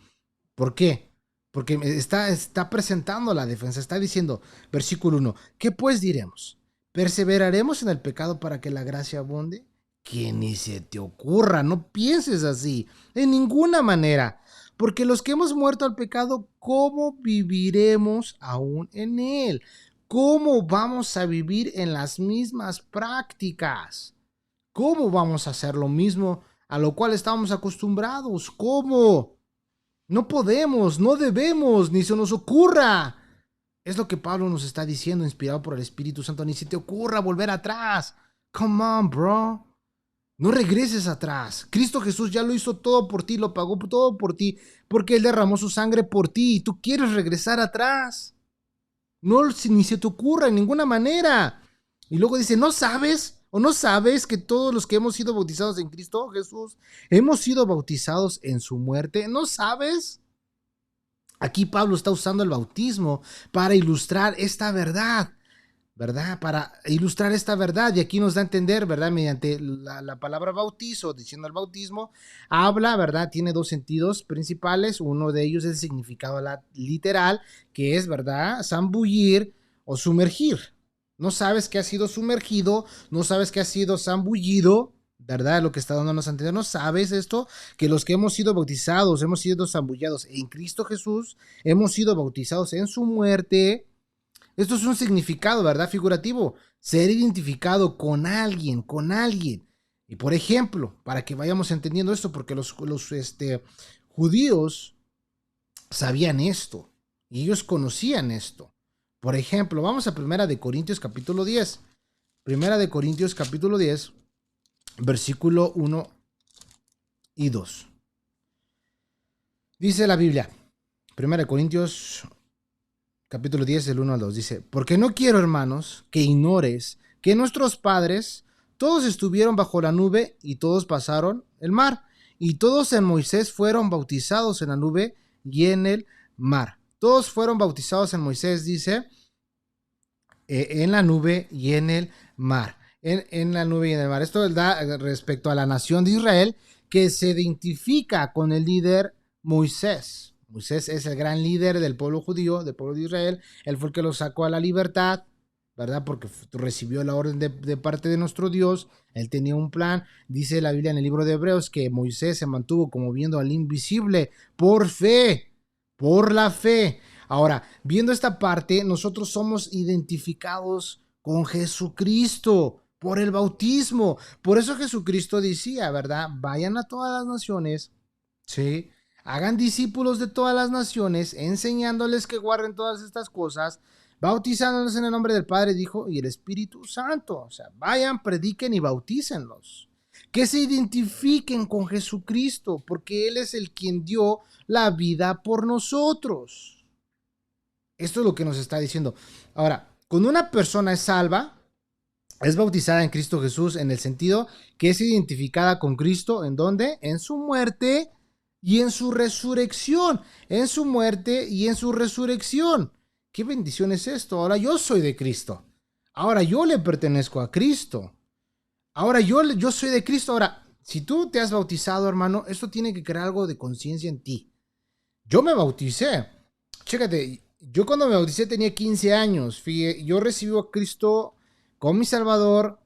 ¿Por qué? Porque está presentando la defensa, está diciendo, versículo 1, ¿qué pues diremos? ¿Perseveraremos en el pecado para que la gracia abunde? Que ni se te ocurra, no pienses así, en ninguna manera. Porque los que hemos muerto al pecado, ¿cómo viviremos aún en él? ¿Cómo vamos a vivir en las mismas prácticas? ¿Cómo vamos a hacer lo mismo a lo cual estamos acostumbrados? ¿Cómo? No podemos, no debemos, ni se nos ocurra. Es lo que Pablo nos está diciendo, inspirado por el Espíritu Santo. Ni se te ocurra volver atrás. Come on, bro. No regreses atrás. Cristo Jesús ya lo hizo todo por ti, lo pagó todo por ti, porque Él derramó su sangre por ti y tú quieres regresar atrás. No, ni se te ocurra en ninguna manera. Y luego dice, ¿no sabes o no sabes que todos los que hemos sido bautizados en Cristo Jesús hemos sido bautizados en su muerte? ¿No sabes? Aquí Pablo está usando el bautismo para ilustrar esta verdad. ¿Verdad? Para ilustrar esta verdad, y aquí nos da a entender, ¿verdad? Mediante la palabra bautizo, diciendo el bautismo, habla, ¿verdad? Tiene dos sentidos principales, uno de ellos es el significado literal, que es, ¿verdad? Zambullir o sumergir. No sabes que has sido sumergido, no sabes que has sido zambullido, ¿verdad? Lo que está dándonos a entender, no sabes esto, que los que hemos sido bautizados, hemos sido zambullados en Cristo Jesús, hemos sido bautizados en su muerte. Esto es un significado, ¿verdad? Figurativo. Ser identificado con alguien, con alguien. Y por ejemplo, para que vayamos entendiendo esto, porque los judíos sabían esto. Y ellos conocían esto. Por ejemplo, vamos a 1 capítulo 10. 1 capítulo 10, versículo 1 y 2. Dice la Biblia, 1 Corintios capítulo 10, del 1 al 2, dice, porque no quiero, hermanos, que ignores que nuestros padres todos estuvieron bajo la nube y todos pasaron el mar, y todos en Moisés fueron bautizados en la nube y en el mar. Todos fueron bautizados en Moisés, dice, en la nube y en el mar. En la nube y en el mar. Esto da respecto a la nación de Israel, que se identifica con el líder Moisés. Moisés es el gran líder del pueblo judío, del pueblo de Israel. Él fue el que lo sacó a la libertad, ¿verdad? Porque recibió la orden de parte de nuestro Dios. Él tenía un plan. Dice la Biblia en el libro de Hebreos que Moisés se mantuvo como viendo al invisible por fe, por la fe. Ahora, viendo esta parte, nosotros somos identificados con Jesucristo por el bautismo. Por eso Jesucristo decía, ¿verdad? Vayan a todas las naciones, ¿sí? Hagan discípulos de todas las naciones, enseñándoles que guarden todas estas cosas, bautizándolos en el nombre del Padre, Hijo y el Espíritu Santo. O sea, vayan, prediquen y bautícenlos. Que se identifiquen con Jesucristo, porque Él es el quien dio la vida por nosotros. Esto es lo que nos está diciendo. Ahora, cuando una persona es salva, Es bautizada en Cristo Jesús en el sentido que es identificada con Cristo. ¿En dónde? En su muerte y en su resurrección. En su muerte y en su resurrección. ¿Qué bendición es esto? Ahora yo soy de Cristo. Ahora yo le pertenezco a Cristo. Ahora yo soy de Cristo. Ahora, si tú te has bautizado, hermano, esto tiene que crear algo de conciencia en ti. Yo me bauticé. Chécate, yo cuando me bauticé tenía 15 años. Fíjate, yo recibí a Cristo como mi Salvador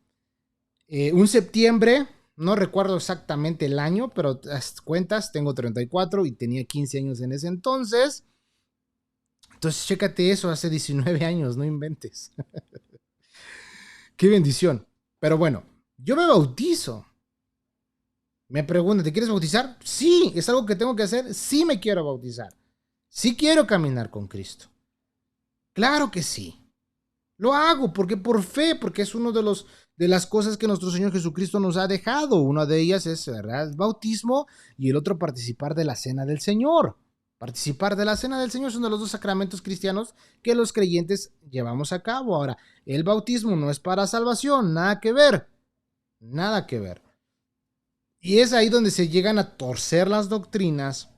un septiembre. No recuerdo exactamente el año, pero las cuentas, tengo 34 y tenía 15 años en ese entonces. Entonces, chécate eso, hace 19 años, no inventes. Qué bendición. Pero bueno, yo me bautizo. Me preguntan, ¿te quieres bautizar? Sí, es algo que tengo que hacer. Sí me quiero bautizar. Sí quiero caminar con Cristo. Claro que sí. Lo hago porque por fe, porque es uno de las cosas que nuestro Señor Jesucristo nos ha dejado. Una de ellas es, ¿verdad?, el bautismo, y el otro participar de la cena del Señor. Participar de la cena del Señor son de los dos sacramentos cristianos que los creyentes llevamos a cabo. Ahora, el bautismo no es para salvación, nada que ver. Nada que ver. Y es ahí donde se llegan a torcer las doctrinas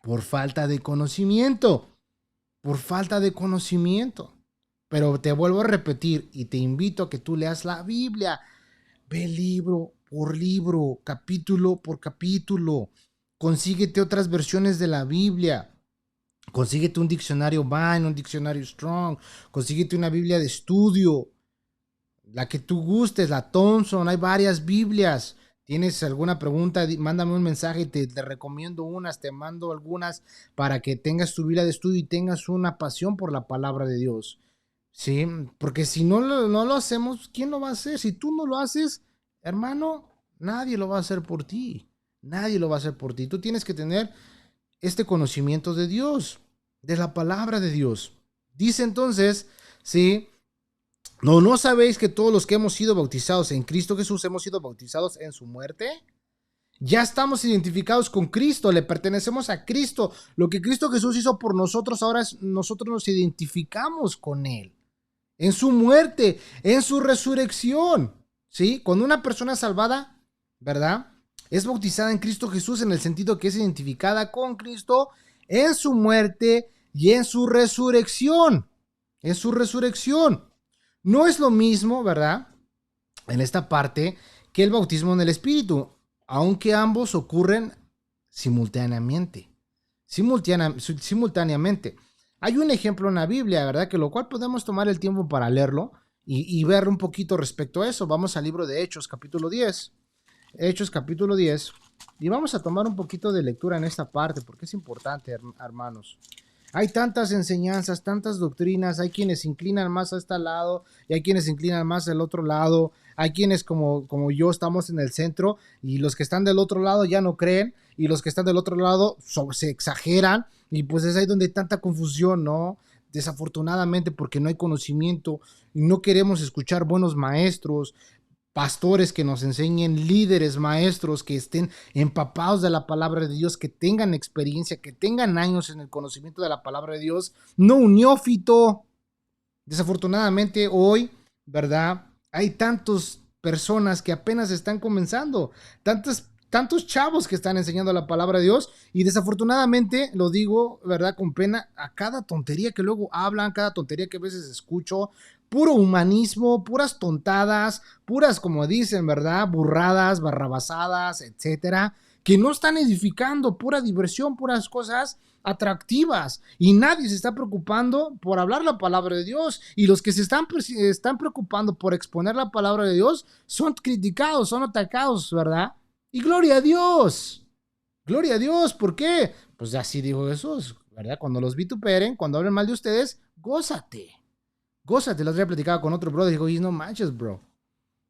por falta de conocimiento. Por falta de conocimiento. Pero te vuelvo a repetir y te invito a que tú leas la Biblia. Ve libro por libro, capítulo por capítulo. Consíguete otras versiones de la Biblia. Consíguete un diccionario Vine, un diccionario Strong. Consíguete una Biblia de estudio. La que tú gustes, la Thompson. Hay varias Biblias. ¿Tienes alguna pregunta? Mándame un mensaje, te recomiendo unas, te mando algunas para que tengas tu Biblia de estudio y tengas una pasión por la palabra de Dios. Sí, porque si no lo hacemos, ¿quién lo va a hacer? Si tú no lo haces, hermano, nadie lo va a hacer por ti. Nadie lo va a hacer por ti. Tú tienes que tener este conocimiento de Dios, de la palabra de Dios. Dice entonces, sí, ¿no sabéis que todos los que hemos sido bautizados en Cristo Jesús hemos sido bautizados en su muerte? Ya estamos identificados con Cristo, le pertenecemos a Cristo. Lo que Cristo Jesús hizo por nosotros, ahora nosotros nos identificamos con Él. En su muerte, en su resurrección. ¿Sí? Cuando una persona salvada, ¿verdad?, es bautizada en Cristo Jesús en el sentido que es identificada con Cristo en su muerte y en su resurrección. En su resurrección. No es lo mismo, ¿verdad?, en esta parte, que el bautismo en el Espíritu, aunque ambos ocurren simultáneamente. Simultáneamente. Hay un ejemplo en la Biblia, ¿verdad?, que lo cual podemos tomar el tiempo para leerlo y ver un poquito respecto a eso. Vamos al libro de Hechos, capítulo 10. Hechos, capítulo 10. Y vamos a tomar un poquito de lectura en esta parte, porque es importante, hermanos. Hay tantas enseñanzas, tantas doctrinas, hay quienes se inclinan más a este lado y hay quienes se inclinan más al otro lado, hay quienes como yo estamos en el centro y los que están del otro lado ya no creen y los que están del otro lado se exageran y pues es ahí donde hay tanta confusión, ¿no? Desafortunadamente porque no hay conocimiento y no queremos escuchar buenos maestros, pastores que nos enseñen, líderes, maestros que estén empapados de la palabra de Dios, que tengan experiencia, que tengan años en el conocimiento de la palabra de Dios, no un neófito. Desafortunadamente hoy, ¿verdad?, hay tantas personas que apenas están comenzando, tantos chavos que están enseñando la palabra de Dios y desafortunadamente, lo digo, ¿verdad?, con pena, a cada tontería que luego hablan, cada tontería que a veces escucho, puro humanismo, puras tontadas, puras, como dicen, ¿verdad?, burradas, barrabasadas, etcétera, que no están edificando, pura diversión, puras cosas atractivas y nadie se está preocupando por hablar la palabra de Dios y los que se están preocupando por exponer la palabra de Dios son criticados, son atacados, ¿verdad? Y gloria a Dios, ¿por qué? Pues así dijo Jesús, ¿verdad? Cuando los vituperen, cuando hablen mal de ustedes, gózate. Gózate, la otra vez platicaba con otro brother y dijo, y no manches, bro.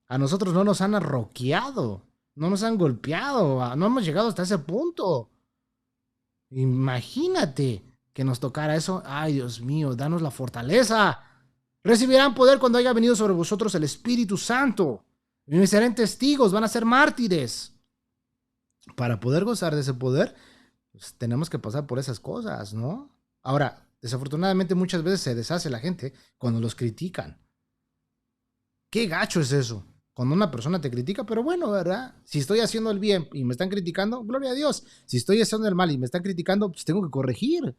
A nosotros no nos han arroqueado, no nos han golpeado, no hemos llegado hasta ese punto. Imagínate que nos tocara eso. Ay, Dios mío, danos la fortaleza. Recibirán poder cuando haya venido sobre vosotros el Espíritu Santo. Y serán testigos, van a ser mártires. Para poder gozar de ese poder, pues, tenemos que pasar por esas cosas, ¿no? Ahora, desafortunadamente muchas veces se deshace la gente cuando los critican. Qué gacho es eso. Cuando una persona te critica, pero bueno, ¿verdad? Si estoy haciendo el bien y me están criticando, gloria a Dios. Si estoy haciendo el mal y me están criticando, pues tengo que corregir.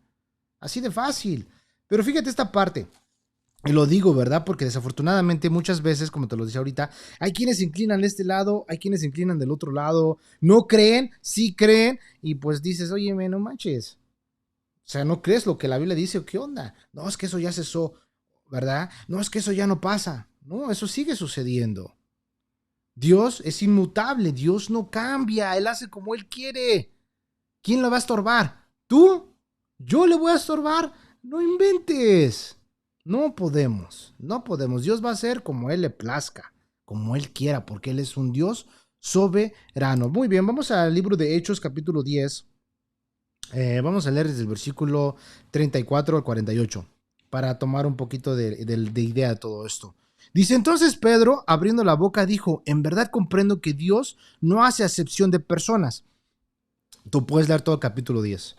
Así de fácil. Pero fíjate esta parte. Y lo digo, ¿verdad? Porque desafortunadamente muchas veces, como te lo decía ahorita, hay quienes se inclinan de este lado, hay quienes se inclinan del otro lado, no creen, sí creen, y pues dices, oye, no manches. O sea, ¿no crees lo que la Biblia dice? ¿Qué onda? No, es que eso ya cesó, ¿verdad? No, es que eso ya no pasa. No, eso sigue sucediendo. Dios es inmutable, Dios no cambia, Él hace como Él quiere. ¿Quién lo va a estorbar? ¿Tú? ¿Yo le voy a estorbar? No inventes. No podemos, no podemos. Dios va a hacer como Él le plazca, como Él quiera, porque Él es un Dios soberano. Muy bien, vamos al libro de Hechos, capítulo 10. Vamos a leer desde el versículo 34 al 48, para tomar un poquito de idea de todo esto. Dice, entonces Pedro, abriendo la boca, dijo, en verdad comprendo que Dios no hace acepción de personas. Tú puedes leer todo el capítulo 10.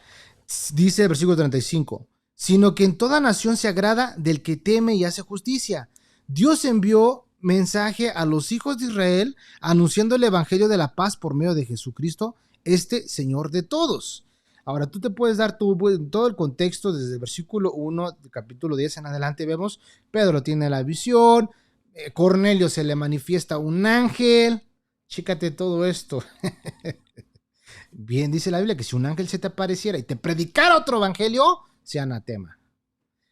Dice el versículo 35, sino que en toda nación se agrada del que teme y hace justicia. Dios envió mensaje a los hijos de Israel anunciando el evangelio de la paz por medio de Jesucristo, este Señor de todos. Ahora tú te puedes dar todo el contexto desde el versículo 1 del capítulo 10 en adelante. Vemos, Pedro tiene la visión, Cornelio se le manifiesta un ángel. Chécate todo esto. Bien, dice la Biblia que si un ángel se te apareciera y te predicara otro evangelio, sea anatema.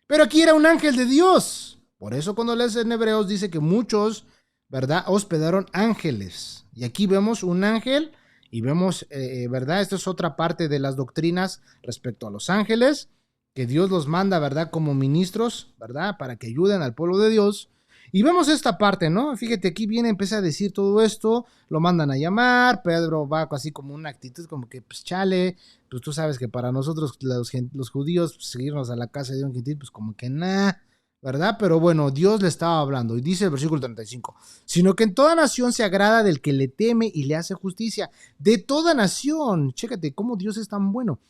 Pero aquí era un ángel de Dios. Por eso cuando lees en Hebreos dice que muchos, ¿verdad?, hospedaron ángeles. Y aquí vemos un ángel y vemos, ¿verdad? Esto es otra parte de las doctrinas respecto a los ángeles, que Dios los manda, ¿verdad?, como ministros, ¿verdad?, para que ayuden al pueblo de Dios. Y vemos esta parte, ¿no? Fíjate, aquí viene, empieza a decir todo esto, lo mandan a llamar, Pedro va así como una actitud como que, pues chale, pues tú sabes que para nosotros los judíos, pues, seguirnos a la casa de un gentil, pues como que nada, ¿verdad? Pero bueno, Dios le estaba hablando, y dice el versículo 35, sino que en toda nación se agrada del que le teme y le hace justicia, de toda nación, chécate cómo Dios es tan bueno.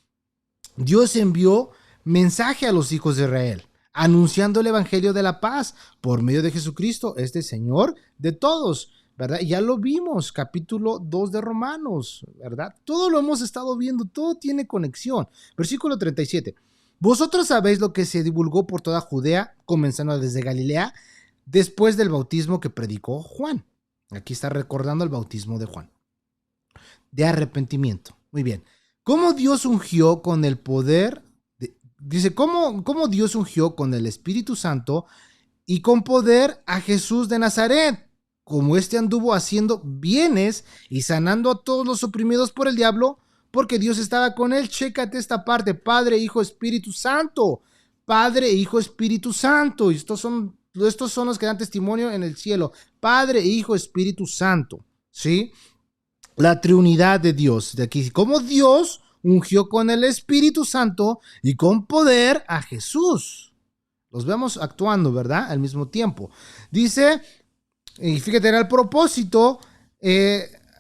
Dios envió mensaje a los hijos de Israel, anunciando el evangelio de la paz por medio de Jesucristo, este Señor de todos, ¿verdad? Ya lo vimos, capítulo 2 de Romanos, ¿verdad? Todo lo hemos estado viendo, todo tiene conexión. Versículo 37. Vosotros sabéis lo que se divulgó por toda Judea, comenzando desde Galilea, después del bautismo que predicó Juan. Aquí está recordando el bautismo de Juan, de arrepentimiento. Muy bien. ¿Cómo Dios ungió con el poder? Dice, ¿cómo Dios ungió con el Espíritu Santo y con poder a Jesús de Nazaret? Como éste anduvo haciendo bienes y sanando a todos los oprimidos por el diablo, porque Dios estaba con él. Chécate esta parte, Padre, Hijo, Espíritu Santo. Padre, Hijo, Espíritu Santo. Y estos son los que dan testimonio en el cielo. Padre, Hijo, Espíritu Santo. ¿Sí? La Trinidad de Dios. De aquí, como Dios ungió con el Espíritu Santo y con poder a Jesús. Los vemos actuando, ¿verdad? Al mismo tiempo. Dice, y fíjate, era el propósito,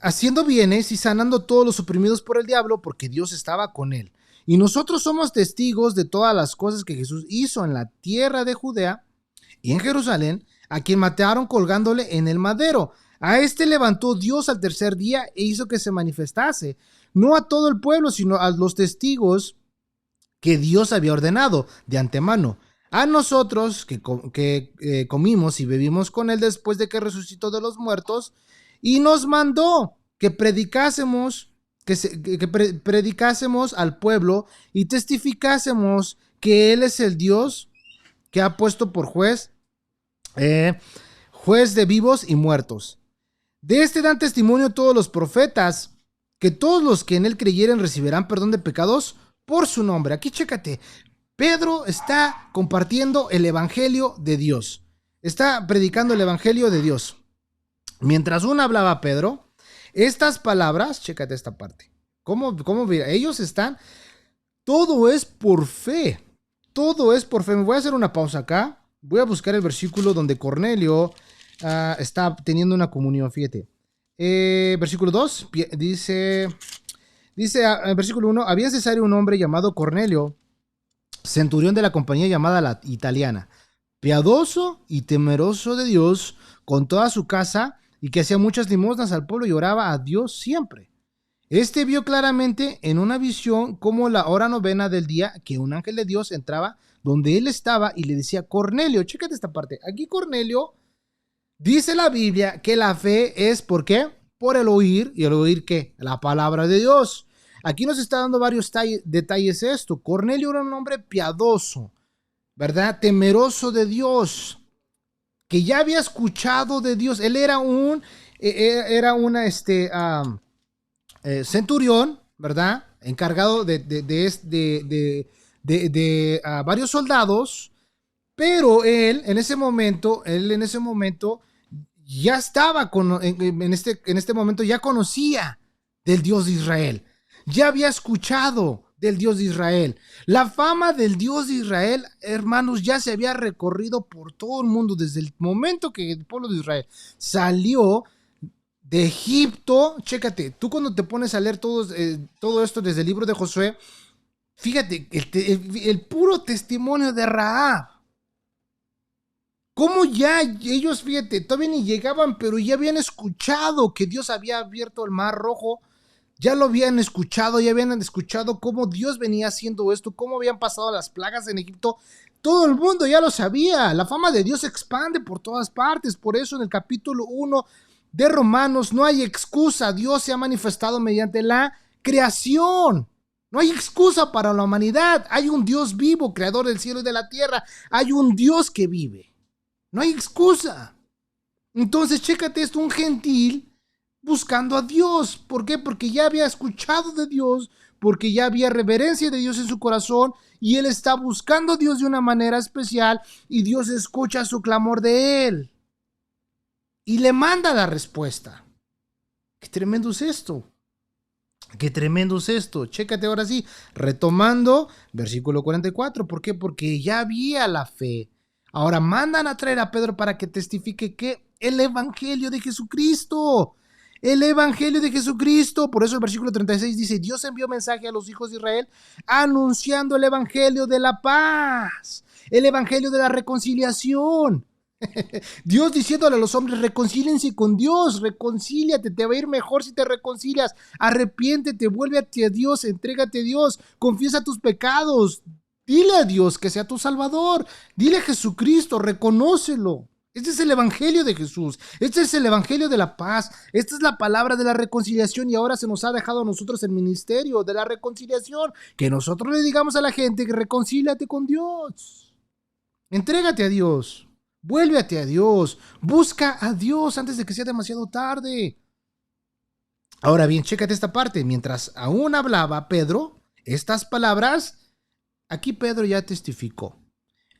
haciendo bienes y sanando a todos los oprimidos por el diablo, porque Dios estaba con él. Y nosotros somos testigos de todas las cosas que Jesús hizo en la tierra de Judea y en Jerusalén, a quien mataron colgándole en el madero. A este levantó Dios al tercer día e hizo que se manifestase, no a todo el pueblo, sino a los testigos que Dios había ordenado de antemano. A nosotros que comimos y bebimos con él después de que resucitó de los muertos, y nos mandó que predicásemos, predicásemos al pueblo y testificásemos que él es el Dios que ha puesto por juez, juez de vivos y muertos. De este dan testimonio todos los profetas, que todos los que en él creyeren recibirán perdón de pecados por su nombre. Aquí chécate, Pedro está compartiendo el evangelio de Dios, está predicando el evangelio de Dios. Mientras uno hablaba Pedro, estas palabras, chécate esta parte, ¿cómo ellos están? Todo es por fe, todo es por fe. Me voy a hacer una pausa acá, voy a buscar el versículo donde Cornelio está teniendo una comunión, fíjate. Versículo 2, dice versículo 1, había en Cesarea un hombre llamado Cornelio, centurión de la compañía llamada la italiana, piadoso y temeroso de Dios con toda su casa, y que hacía muchas limosnas al pueblo y oraba a Dios siempre. Este vio claramente en una visión como la hora novena del día que un ángel de Dios entraba donde él estaba y le decía: Cornelio. Chécate esta parte. Aquí Cornelio dice la Biblia que la fe es, ¿por qué? Por el oír. ¿Y el oír qué? La palabra de Dios. Aquí nos está dando varios detalles esto. Cornelio era un hombre piadoso, ¿verdad? Temeroso de Dios, que ya había escuchado de Dios. Él era centurión, ¿verdad? Encargado de varios soldados, pero él en ese momento ya estaba en este momento ya conocía del Dios de Israel, ya había escuchado del Dios de Israel. La fama del Dios de Israel, hermanos, ya se había recorrido por todo el mundo desde el momento que el pueblo de Israel salió de Egipto. Chécate, tú cuando te pones a leer todo esto desde el libro de Josué, fíjate, el puro testimonio de Rahab. Cómo ya ellos, fíjate, todavía ni llegaban, pero ya habían escuchado que Dios había abierto el mar rojo. Ya lo habían escuchado, cómo Dios venía haciendo esto, cómo habían pasado las plagas en Egipto. Todo el mundo ya lo sabía. La fama de Dios se expande por todas partes. Por eso en el capítulo 1 de Romanos no hay excusa. Dios se ha manifestado mediante la creación. No hay excusa para la humanidad. Hay un Dios vivo, creador del cielo y de la tierra. Hay un Dios que vive. No hay excusa. Entonces, chécate esto, un gentil buscando a Dios. ¿Por qué? Porque ya había escuchado de Dios, porque ya había reverencia de Dios en su corazón, y él está buscando a Dios de una manera especial, y Dios escucha su clamor de él y le manda la respuesta. Qué tremendo es esto. Qué tremendo es esto. Chécate ahora sí, retomando versículo 44. ¿Por qué? Porque ya había la fe. Ahora mandan a traer a Pedro para que testifique que el evangelio de Jesucristo. El evangelio de Jesucristo. Por eso el versículo 36 dice: Dios envió mensaje a los hijos de Israel anunciando el evangelio de la paz, el evangelio de la reconciliación. Dios diciéndole a los hombres: reconcíliense con Dios, reconcíliate, te va a ir mejor si te reconcilias, arrepiéntete, vuélvete a Dios, entrégate a Dios, confiesa tus pecados, dile a Dios que sea tu Salvador, dile a Jesucristo, reconócelo. Este es el evangelio de Jesús, este es el evangelio de la paz, esta es la palabra de la reconciliación, y ahora se nos ha dejado a nosotros el ministerio de la reconciliación, que nosotros le digamos a la gente que reconcíliate con Dios, entrégate a Dios. Vuélvete a Dios, busca a Dios antes de que sea demasiado tarde. Ahora bien, chécate esta parte. Mientras aún hablaba Pedro estas palabras, aquí Pedro ya testificó.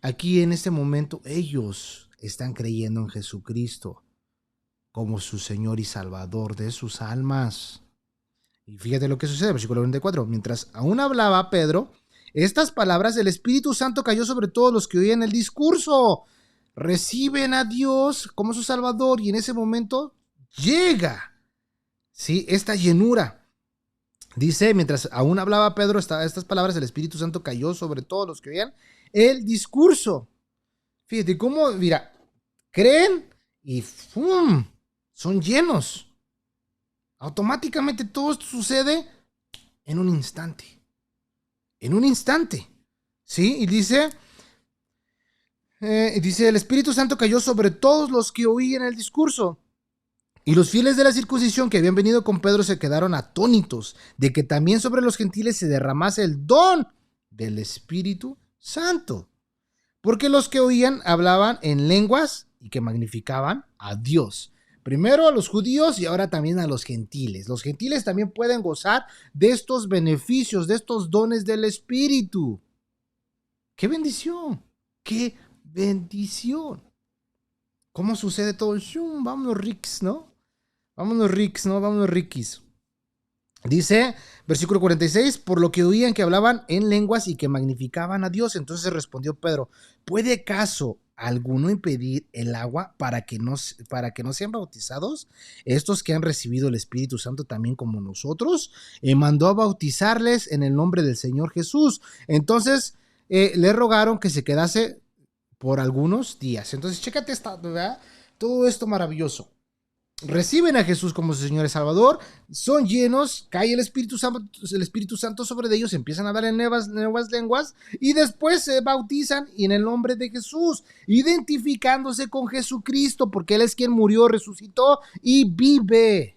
Aquí en este momento ellos están creyendo en Jesucristo como su Señor y Salvador de sus almas. Y fíjate lo que sucede, versículo 24. Mientras aún hablaba Pedro estas palabras, el Espíritu Santo cayó sobre todos los que oían el discurso. Reciben a Dios como su Salvador, y en ese momento llega, ¿sí?, esta llenura. Dice: mientras aún hablaba Pedro estas palabras, el Espíritu Santo cayó sobre todos los que oían el discurso. Fíjate cómo, mira, creen y ¡fum!, son llenos. Automáticamente todo esto sucede en un instante. En un instante. ¿Sí? Y dice... el Espíritu Santo cayó sobre todos los que oían el discurso. Y los fieles de la circuncisión que habían venido con Pedro se quedaron atónitos de que también sobre los gentiles se derramase el don del Espíritu Santo. Porque los que oían hablaban en lenguas y que magnificaban a Dios. Primero a los judíos y ahora también a los gentiles. Los gentiles también pueden gozar de estos beneficios, de estos dones del Espíritu. ¡Qué bendición! ¡Qué bendición! ¿Cómo sucede todo? Vámonos ricks, ¿no? Vámonos ricks, ¿no? Vámonos riquis. Dice, versículo 46, por lo que oían que hablaban en lenguas y que magnificaban a Dios. Entonces respondió Pedro: ¿puede acaso alguno impedir el agua para que no sean bautizados estos que han recibido el Espíritu Santo también como nosotros? Y mandó a bautizarles en el nombre del Señor Jesús. Entonces le rogaron que se quedase por algunos días. Entonces, chécate esta, ¿verdad? Todo esto maravilloso. Reciben a Jesús como su Señor y Salvador, son llenos, cae el Espíritu Santo sobre ellos, empiezan a hablar en nuevas lenguas y después se bautizan y en el nombre de Jesús, identificándose con Jesucristo, porque Él es quien murió, resucitó y vive.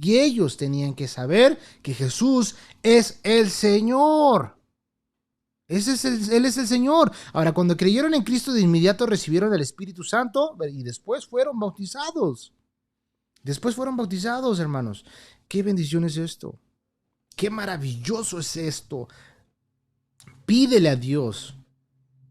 Y ellos tenían que saber que Jesús es el Señor. Él es el Señor. Ahora, cuando creyeron en Cristo, de inmediato recibieron el Espíritu Santo y después fueron bautizados. Después fueron bautizados, hermanos. Qué bendición es esto. Qué maravilloso es esto. Pídele a Dios.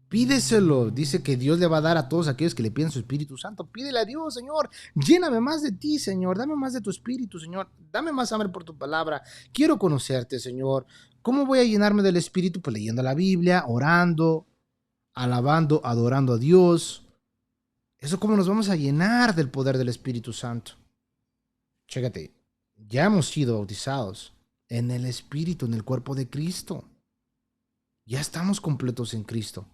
Pídeselo. Dice que Dios le va a dar a todos aquellos que le piden su Espíritu Santo. Pídele a Dios, Señor. Lléname más de ti, Señor. Dame más de tu Espíritu, Señor. Dame más hambre por tu palabra. Quiero conocerte, Señor. ¿Cómo voy a llenarme del Espíritu? Pues leyendo la Biblia, orando, alabando, adorando a Dios. Eso cómo nos vamos a llenar del poder del Espíritu Santo. Chécate, ya hemos sido bautizados en el Espíritu, en el cuerpo de Cristo. Ya estamos completos en Cristo.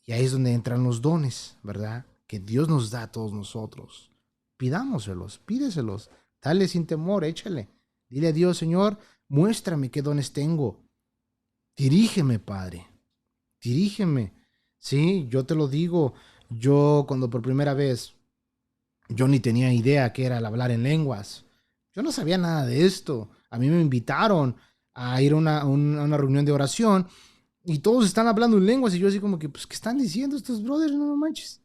Y ahí es donde entran los dones, ¿verdad? Que Dios nos da a todos nosotros. Pidámoselos, pídeselos. Dale sin temor, échale. Dile a Dios, Señor, muéstrame qué dones tengo. Dirígeme, Padre. Dirígeme. Sí, yo te lo digo. Yo cuando por primera vez, yo ni tenía idea qué era el hablar en lenguas. Yo no sabía nada de esto. A mí me invitaron a ir a una reunión de oración y todos están hablando en lenguas y yo así como que, pues, ¿qué están diciendo estos brothers? No manches.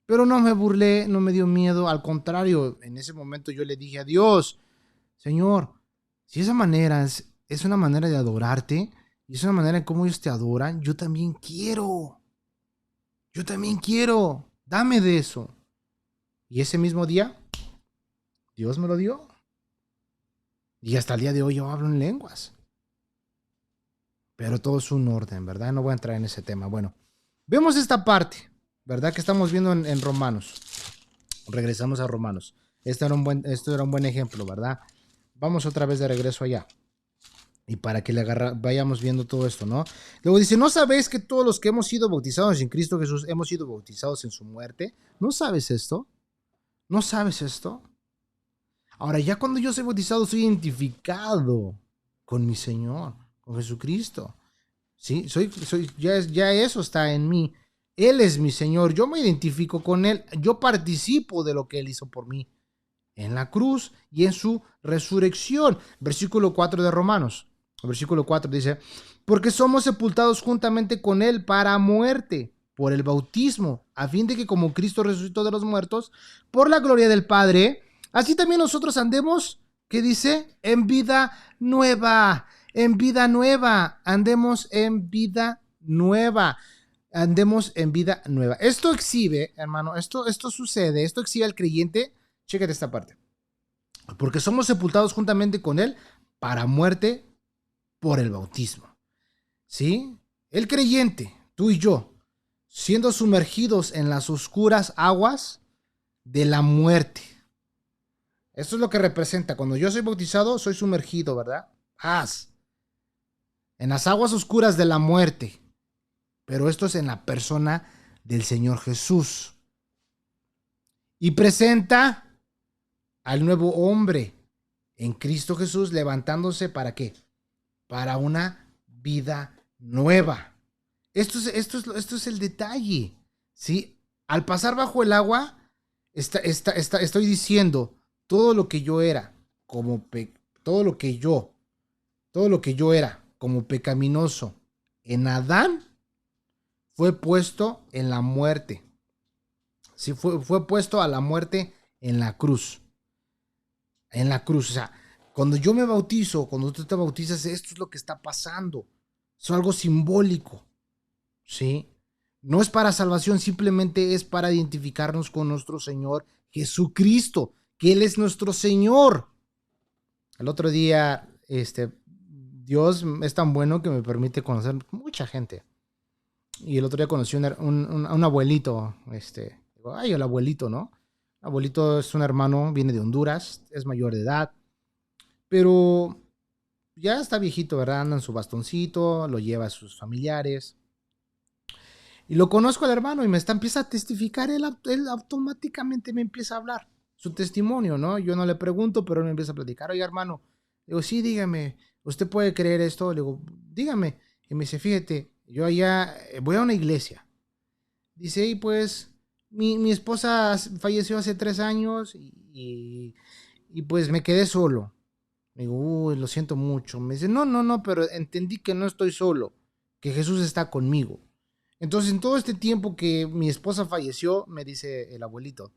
Pero no me burlé, no me dio miedo. Al contrario, en ese momento yo le dije a Dios, Señor, si esa manera es una manera de adorarte y es una manera en cómo ellos te adoran, yo también quiero. Yo también quiero. Dame de eso. Y ese mismo día, Dios me lo dio. Y hasta el día de hoy yo hablo en lenguas. Pero todo es un orden, ¿verdad? No voy a entrar en ese tema. Bueno, vemos esta parte, ¿verdad? Que estamos viendo en Romanos. Regresamos a Romanos. Esto era un buen ejemplo, ¿verdad? Vamos otra vez de regreso allá. Y para que vayamos viendo todo esto, ¿no? Luego dice, ¿no sabéis que todos los que hemos sido bautizados en Cristo Jesús hemos sido bautizados en su muerte? ¿No sabes esto? ¿No sabes esto? Ahora, ya cuando yo soy bautizado, soy identificado con mi Señor, con Jesucristo. ¿Sí? Ya eso está en mí. Él es mi Señor. Yo me identifico con Él. Yo participo de lo que Él hizo por mí en la cruz y en su resurrección. Versículo 4 de Romanos. Versículo 4 dice, porque somos sepultados juntamente con Él para muerte por el bautismo, a fin de que como Cristo resucitó de los muertos, por la gloria del Padre, así también nosotros andemos, ¿qué dice? En vida nueva, en vida nueva, andemos en vida nueva, andemos en vida nueva. Esto exhibe, hermano, esto sucede, esto exhibe al creyente. Chécate esta parte. Porque somos sepultados juntamente con Él para muerte por el bautismo. ¿Sí? El creyente, tú y yo, siendo sumergidos en las oscuras aguas de la muerte. Esto es lo que representa. Cuando yo soy bautizado, soy sumergido, ¿verdad? En las aguas oscuras de la muerte. Pero esto es en la persona del Señor Jesús. Y presenta al nuevo hombre en Cristo Jesús levantándose ¿para qué? Para una vida nueva. Esto es el detalle, ¿sí? Al pasar bajo el agua, estoy diciendo todo lo que yo era todo lo que yo era como pecaminoso en Adán fue puesto en la muerte. Sí, fue puesto a la muerte en la cruz. En la cruz, o sea, cuando yo me bautizo, cuando tú te bautizas, esto es lo que está pasando. Es algo simbólico, ¿sí? No es para salvación, simplemente es para identificarnos con nuestro Señor Jesucristo, que Él es nuestro Señor. El otro día, Dios es tan bueno que me permite conocer mucha gente. Y el otro día conocí a un abuelito, digo, ay, el abuelito, ¿no? El abuelito es un hermano, viene de Honduras, es mayor de edad, pero ya está viejito, ¿verdad? Anda en su bastoncito, lo lleva a sus familiares. Y lo conozco al hermano y empieza a testificar, él automáticamente me empieza a hablar su testimonio, ¿no? Yo no le pregunto, pero él me empieza a platicar. Oye, hermano, le digo, sí, dígame, ¿usted puede creer esto? Le digo, dígame. Y me dice, fíjate, yo allá voy a una iglesia. Dice, y pues, mi esposa falleció hace 3 años y pues me quedé solo. Le digo, uy, lo siento mucho. Me dice, no, no, no, pero entendí que no estoy solo, que Jesús está conmigo. Entonces, en todo este tiempo que mi esposa falleció, me dice el abuelito,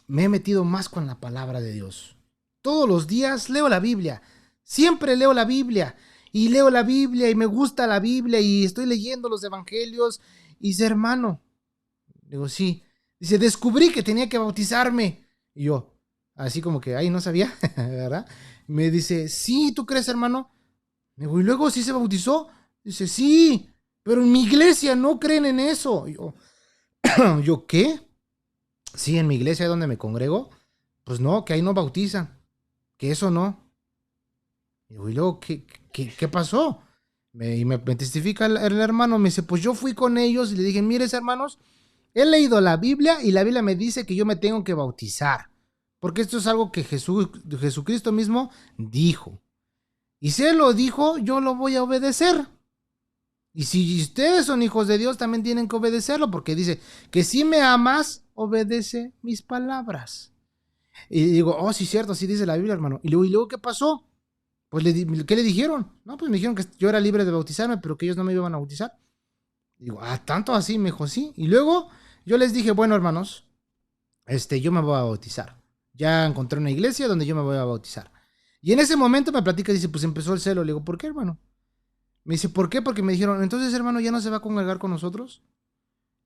me he metido más con la palabra de Dios. Todos los días leo la Biblia. Siempre leo la Biblia. Y leo la Biblia y me gusta la Biblia y estoy leyendo los evangelios. Y dice, hermano. Digo, sí. Dice, descubrí que tenía que bautizarme. Y yo, así como que, ay, no sabía, ¿verdad? Me dice, sí, ¿tú crees, hermano? Digo, ¿y luego sí se bautizó? Dice, sí, pero en mi iglesia no creen en eso. Y yo, ¿qué? Sí, en mi iglesia donde me congrego, pues no, que ahí no bautizan, que eso no. Y luego, ¿qué pasó? Me testifica el hermano, me dice, pues yo fui con ellos y le dije, mires hermanos, he leído la Biblia y la Biblia me dice que yo me tengo que bautizar, porque esto es algo que Jesucristo mismo dijo. Y si Él lo dijo, yo lo voy a obedecer. Y si ustedes son hijos de Dios, también tienen que obedecerlo, porque dice que si me amas, obedece mis palabras. Y digo, oh, sí, cierto, así dice la Biblia, hermano. Y luego ¿qué pasó? Pues, ¿qué le dijeron? No, pues me dijeron que yo era libre de bautizarme, pero que ellos no me iban a bautizar. Digo, tanto así, me dijo, sí. Y luego yo les dije, bueno, hermanos, yo me voy a bautizar. Ya encontré una iglesia donde yo me voy a bautizar. Y en ese momento me platica, dice, pues empezó el celo. Le digo, ¿por qué, hermano? Me dice, ¿por qué? Porque me dijeron, entonces, hermano, ¿ya no se va a congregar con nosotros?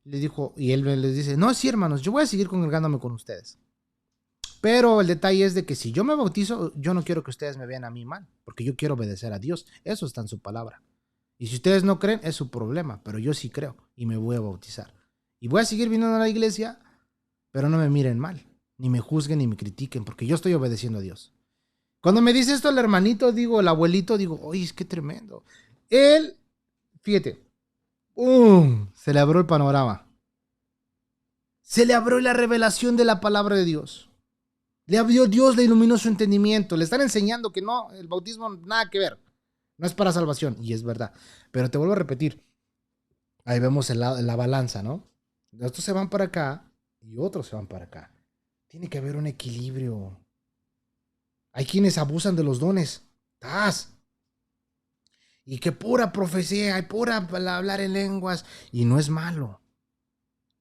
Le dijo, y él les dice, no, sí, hermanos, yo voy a seguir congregándome con ustedes. Pero el detalle es de que si yo me bautizo, yo no quiero que ustedes me vean a mí mal, porque yo quiero obedecer a Dios. Eso está en su palabra. Y si ustedes no creen, es su problema, pero yo sí creo y me voy a bautizar. Y voy a seguir viniendo a la iglesia, pero no me miren mal, ni me juzguen ni me critiquen, porque yo estoy obedeciendo a Dios. Cuando me dice esto el hermanito, digo, el abuelito, digo, oye, es que tremendo. Él, fíjate, se le abrió el panorama. Se le abrió la revelación de la palabra de Dios. Le abrió Dios, le iluminó su entendimiento. Le están enseñando que no, el bautismo nada que ver. No es para salvación, y es verdad. Pero te vuelvo a repetir, ahí vemos la balanza, ¿no? Estos se van para acá y otros se van para acá. Tiene que haber un equilibrio. Hay quienes abusan de los dones. ¡Tas! Y que pura profecía, hay pura hablar en lenguas. Y no es malo.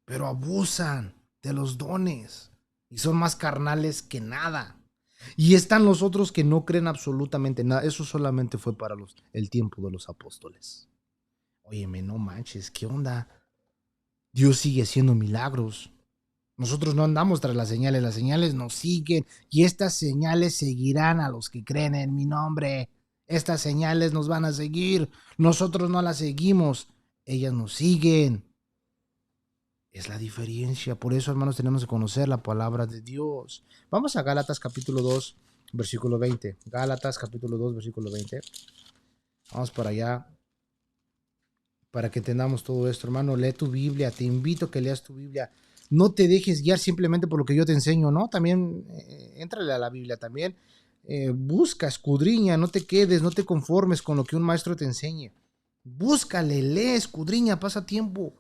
Pero abusan de los dones. Y son más carnales que nada. Y están los otros que no creen absolutamente nada. Eso solamente fue para el tiempo de los apóstoles. Óyeme, no manches, ¿qué onda? Dios sigue haciendo milagros. Nosotros no andamos tras las señales nos siguen. Y estas señales seguirán a los que creen en mi nombre. Estas señales nos van a seguir. Nosotros no las seguimos. Ellas nos siguen. Es la diferencia. Por eso, hermanos, tenemos que conocer la palabra de Dios. Vamos a Gálatas capítulo 2, versículo 20. Gálatas capítulo 2, versículo 20. Vamos para allá. Para que entendamos todo esto, hermano. Lee tu Biblia. Te invito a que leas tu Biblia. No te dejes guiar simplemente por lo que yo te enseño, ¿no? También éntrale a la Biblia también. Busca, escudriña, no te quedes, no te conformes con lo que un maestro te enseñe. Búscale, lee, escudriña, pasa tiempo.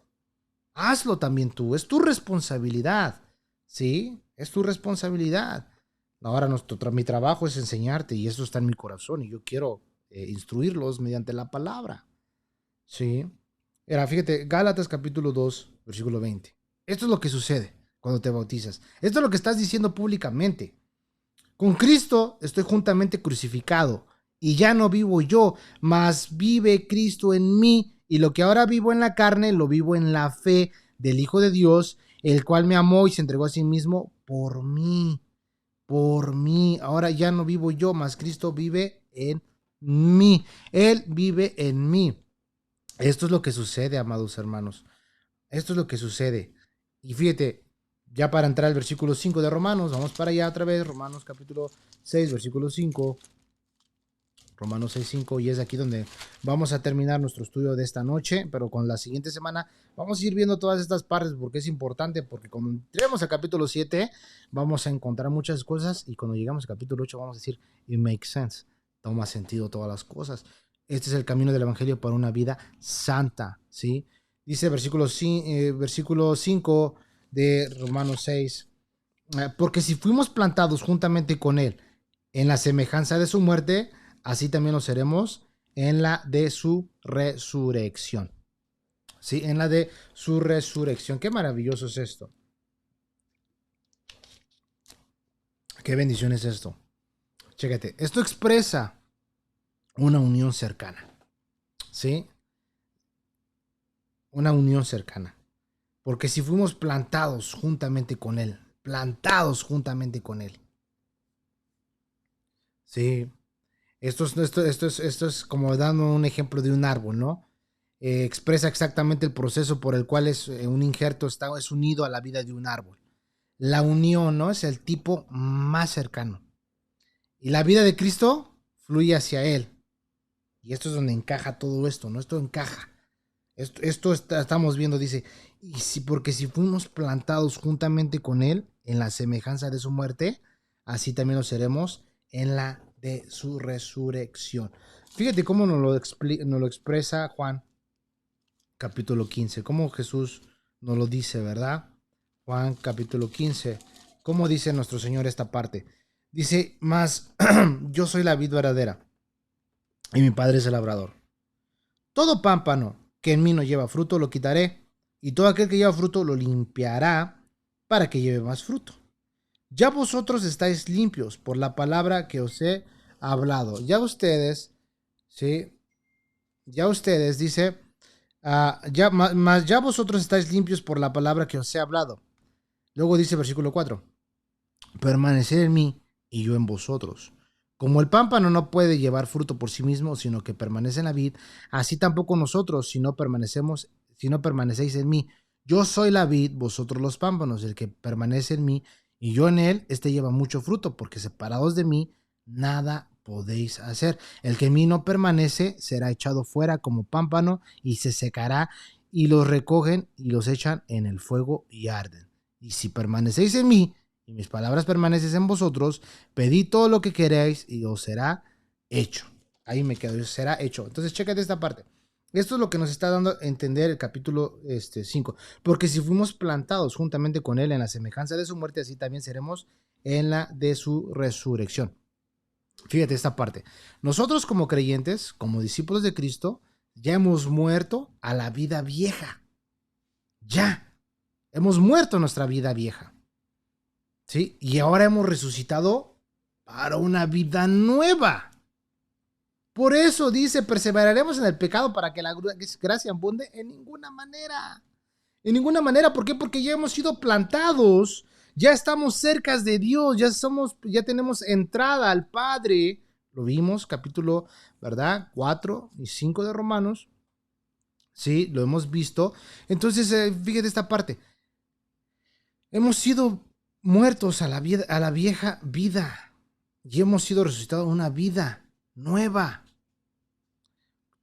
Hazlo también tú, es tu responsabilidad, ¿sí? Es tu responsabilidad. Ahora mi trabajo es enseñarte y eso está en mi corazón y yo quiero instruirlos mediante la palabra, ¿sí? Era, fíjate, Gálatas capítulo 2, versículo 20. Esto es lo que sucede cuando te bautizas. Esto es lo que estás diciendo públicamente. Con Cristo estoy juntamente crucificado y ya no vivo yo, mas vive Cristo en mí. Y lo que ahora vivo en la carne, lo vivo en la fe del Hijo de Dios, el cual me amó y se entregó a sí mismo por mí. Por mí. Ahora ya no vivo yo, mas Cristo vive en mí. Él vive en mí. Esto es lo que sucede, amados hermanos. Esto es lo que sucede. Y fíjate, ya para entrar al versículo 5 de Romanos, vamos para allá otra vez. Romanos capítulo 6, versículo 5. Romanos 6:5, y es aquí donde vamos a terminar nuestro estudio de esta noche, pero con la siguiente semana vamos a ir viendo todas estas partes porque es importante, porque cuando entremos al capítulo 7 vamos a encontrar muchas cosas y cuando llegamos al capítulo 8 vamos a decir, it makes sense, toma sentido todas las cosas. Este es el camino del evangelio para una vida santa, ¿sí? Dice versículo 5 de Romanos 6, porque si fuimos plantados juntamente con él en la semejanza de su muerte, así también lo seremos en la de su resurrección. ¿Sí? En la de su resurrección. Qué maravilloso es esto. Qué bendición es esto. Chécate. Esto expresa una unión cercana. ¿Sí? Una unión cercana. Porque si fuimos plantados juntamente con él. Plantados juntamente con él. Sí. Esto es como dando un ejemplo de un árbol, ¿no? Expresa exactamente el proceso por el cual un injerto es unido a la vida de un árbol. La unión, ¿no? Es el tipo más cercano. Y la vida de Cristo fluye hacia Él. Y esto es donde encaja todo esto, ¿no? Esto encaja. Estamos viendo, dice, porque si fuimos plantados juntamente con Él en la semejanza de su muerte, así también lo seremos en la de su resurrección. Fíjate cómo nos lo expresa Juan capítulo 15, cómo Jesús nos lo dice, ¿verdad? Juan capítulo 15, ¿cómo dice nuestro Señor esta parte? Dice, mas yo soy la vid verdadera y mi Padre es el labrador. Todo pámpano que en mí no lleva fruto lo quitaré, y todo aquel que lleva fruto lo limpiará para que lleve más fruto. Ya vosotros estáis limpios por la palabra que os he hablado. Ya ustedes, ¿sí? Ya ustedes, dice, mas ya vosotros estáis limpios por la palabra que os he hablado. Luego dice versículo 4, permaneced en mí y yo en vosotros. Como el pámpano no puede llevar fruto por sí mismo, sino que permanece en la vid, así tampoco nosotros, si no permanecéis en mí. Yo soy la vid, vosotros los pámpanos. El que permanece en mí y yo en él, este lleva mucho fruto, porque separados de mí, nada podéis hacer. El que en mí no permanece será echado fuera como pámpano y se secará, y los recogen y los echan en el fuego y arden. Y si permanecéis en mí y mis palabras permanecen en vosotros, pedid todo lo que queráis y os será hecho. Ahí me quedo, será hecho. Entonces, chécate esta parte. Esto es lo que nos está dando a entender el capítulo 5. Porque si fuimos plantados juntamente con él en la semejanza de su muerte, así también seremos en la de su resurrección. Fíjate esta parte. Nosotros como creyentes, como discípulos de Cristo, ya hemos muerto a la vida vieja. Ya. Hemos muerto nuestra vida vieja. ¿Sí? Y ahora hemos resucitado para una vida nueva. Por eso dice, perseveraremos en el pecado para que la gracia abunde en ninguna manera. En ninguna manera, ¿por qué? Porque ya hemos sido plantados, ya estamos cerca de Dios, ya tenemos entrada al Padre. Lo vimos, capítulo, ¿verdad? 4 y 5 de Romanos. Sí, lo hemos visto. Entonces, fíjate esta parte. Hemos sido muertos a la vieja vida y hemos sido resucitados a una vida nueva.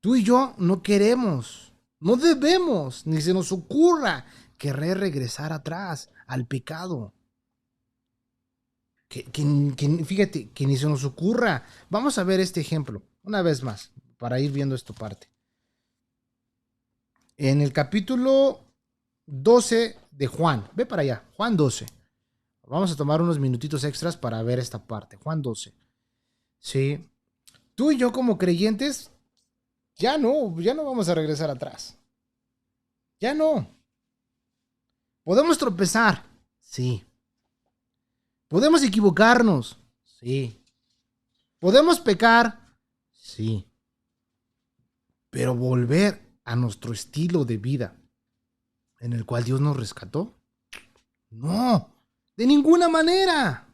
Tú y yo no queremos, no debemos, ni se nos ocurra querer regresar atrás al pecado. Fíjate, que ni se nos ocurra. Vamos a ver este ejemplo una vez más para ir viendo esta parte. En el capítulo 12 de Juan, ve para allá, Juan 12. Vamos a tomar unos minutitos extras para ver esta parte. Juan 12. Sí. Tú y yo como creyentes, ya no vamos a regresar atrás. Ya no. Podemos tropezar. Sí. Podemos equivocarnos. Sí. Podemos pecar. Sí. Pero volver a nuestro estilo de vida en el cual Dios nos rescató. No. De ninguna manera.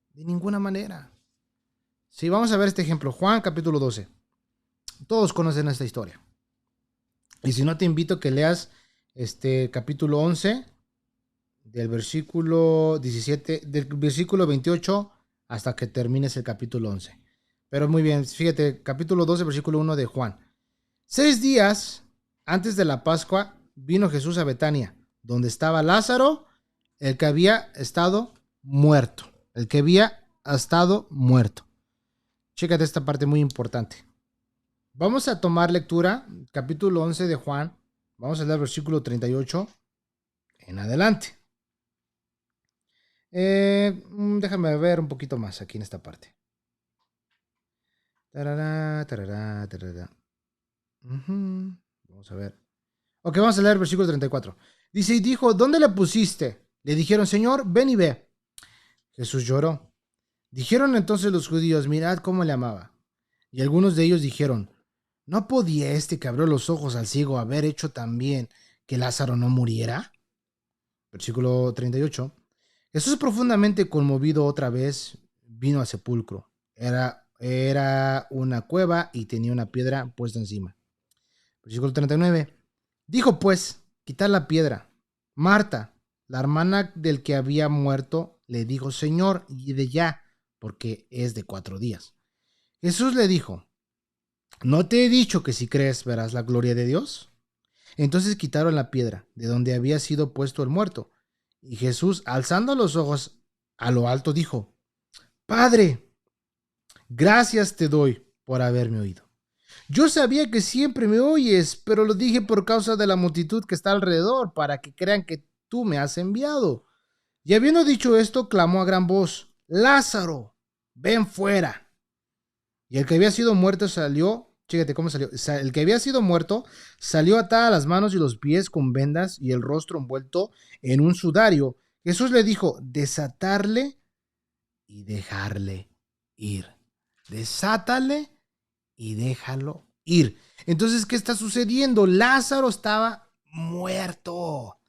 De ninguna manera. Sí, vamos a ver este ejemplo. Juan capítulo 12. Todos conocen esta historia. Y si no, te invito a que leas este capítulo 11 del versículo 17, del versículo 28 hasta que termines el capítulo 11. Pero muy bien, fíjate, capítulo 12, versículo 1 de Juan. 6 días antes de la Pascua vino Jesús a Betania, donde estaba Lázaro, el que había estado muerto. El que había estado muerto. Chécate esta parte muy importante. Vamos a tomar lectura, capítulo 11 de Juan. Vamos a leer versículo 38 en adelante. Déjame ver un poquito más aquí en esta parte. Tarará, tarará, tarará. Vamos a ver. Ok, vamos a leer el versículo 34. Dice, y dijo, ¿dónde le pusiste? Le dijeron, Señor, ven y ve. Jesús lloró. Dijeron entonces los judíos, mirad cómo le amaba. Y algunos de ellos dijeron, ¿no podía este que abrió los ojos al ciego haber hecho también que Lázaro no muriera? Versículo 38. Jesús, profundamente conmovido otra vez, vino al sepulcro. Era una cueva y tenía una piedra puesta encima. Versículo 39. Dijo pues, quitad la piedra. Marta, la hermana del que había muerto, le dijo, Señor, y de ya, porque es de 4 días. Jesús le dijo, ¿no te he dicho que si crees verás la gloria de Dios? Entonces quitaron la piedra de donde había sido puesto el muerto. Y Jesús, alzando los ojos a lo alto, dijo, Padre, gracias te doy por haberme oído. Yo sabía que siempre me oyes, pero lo dije por causa de la multitud que está alrededor, para que crean que tú me has enviado. Y habiendo dicho esto, clamó a gran voz, Lázaro, ven fuera. Y el que había sido muerto salió, fíjate cómo salió, el que había sido muerto salió atada las manos y los pies con vendas y el rostro envuelto en un sudario. Jesús le dijo, desatarle y dejarle ir. Desátale y déjalo ir. Entonces, ¿qué está sucediendo? Lázaro estaba muerto.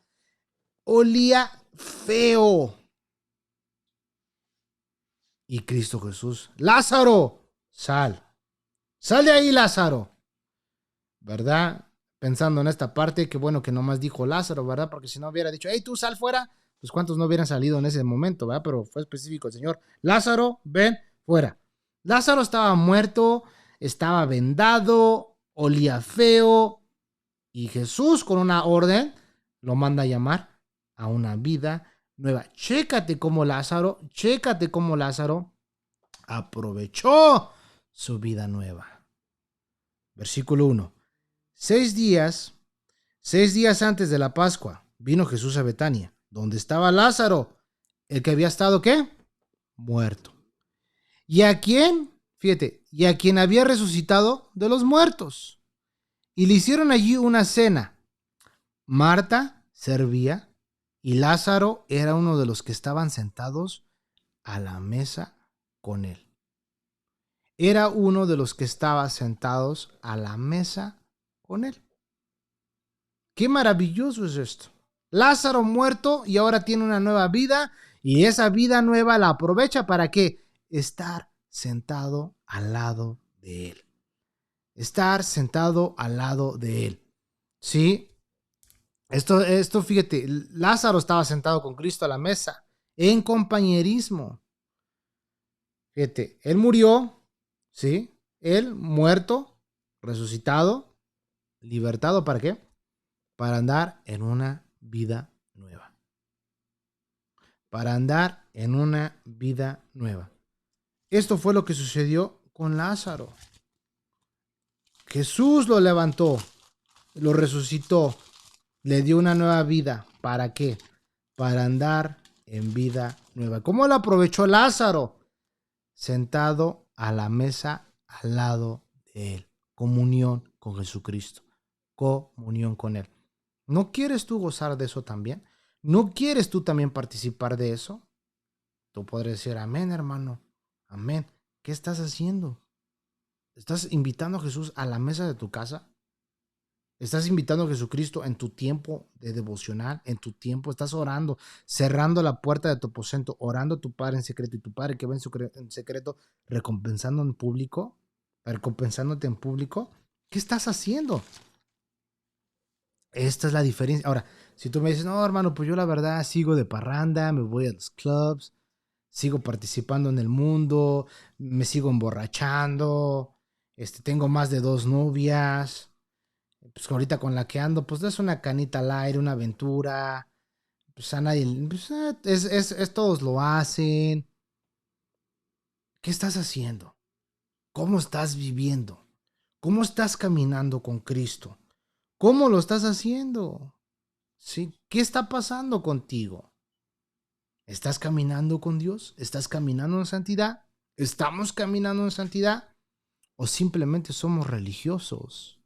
Olía feo. Y Cristo Jesús, Lázaro, sal. Sal de ahí, Lázaro. ¿Verdad? Pensando en esta parte, qué bueno que nomás dijo Lázaro, ¿verdad? Porque si no hubiera dicho, hey, tú sal fuera, pues cuántos no hubieran salido en ese momento, ¿verdad? Pero fue específico el Señor. Lázaro, ven fuera. Lázaro estaba muerto, estaba vendado, olía feo, y Jesús con una orden lo manda a llamar a una vida nueva. Chécate cómo Lázaro aprovechó su vida nueva. Versículo 1. 6 días, 6 días antes de la Pascua, vino Jesús a Betania, donde estaba Lázaro, el que había estado, ¿qué? Muerto. ¿Y a quién? Fíjate, y a quien había resucitado de los muertos. Y le hicieron allí una cena. Marta servía y Lázaro era uno de los que estaban sentados a la mesa con él. Era uno de los que estaba sentados a la mesa con él. Qué maravilloso es esto. Lázaro muerto y ahora tiene una nueva vida y esa vida nueva la aprovecha para qué? Estar sentado al lado de él. Estar sentado al lado de él. ¿Sí? Esto, fíjate, Lázaro estaba sentado con Cristo a la mesa en compañerismo. Fíjate, él murió, ¿sí? Él muerto, resucitado, libertado, ¿para qué? Para andar en una vida nueva. Para andar en una vida nueva. Esto fue lo que sucedió con Lázaro. Jesús lo levantó, lo resucitó, le dio una nueva vida. ¿Para qué? Para andar en vida nueva. ¿Cómo lo aprovechó Lázaro? Sentado a la mesa al lado de él. Comunión con Jesucristo. Comunión con él. ¿No quieres tú gozar de eso también? ¿No quieres tú también participar de eso? Tú podrías decir, amén, hermano. Amén. ¿Qué estás haciendo? ¿Estás invitando a Jesús a la mesa de tu casa? ¿Estás invitando a Jesucristo en tu tiempo de devocional? En tu tiempo estás orando, cerrando la puerta de tu aposento, orando a tu Padre en secreto y tu Padre que ve en secreto, recompensándote en público. ¿Qué estás haciendo? Esta es la diferencia. Ahora, si tú me dices, no, hermano, pues yo la verdad sigo de parranda, me voy a los clubs, sigo participando en el mundo, me sigo emborrachando, tengo más de 2 novias, pues ahorita con la que ando, pues es una canita al aire, una aventura, pues a nadie, pues, todos lo hacen. ¿Qué estás haciendo? ¿Cómo estás viviendo? ¿Cómo estás caminando con Cristo? ¿Cómo lo estás haciendo? ¿Sí? ¿Qué está pasando contigo? ¿Estás caminando con Dios? ¿Estás caminando en santidad? ¿Estamos caminando en santidad? ¿O simplemente somos religiosos?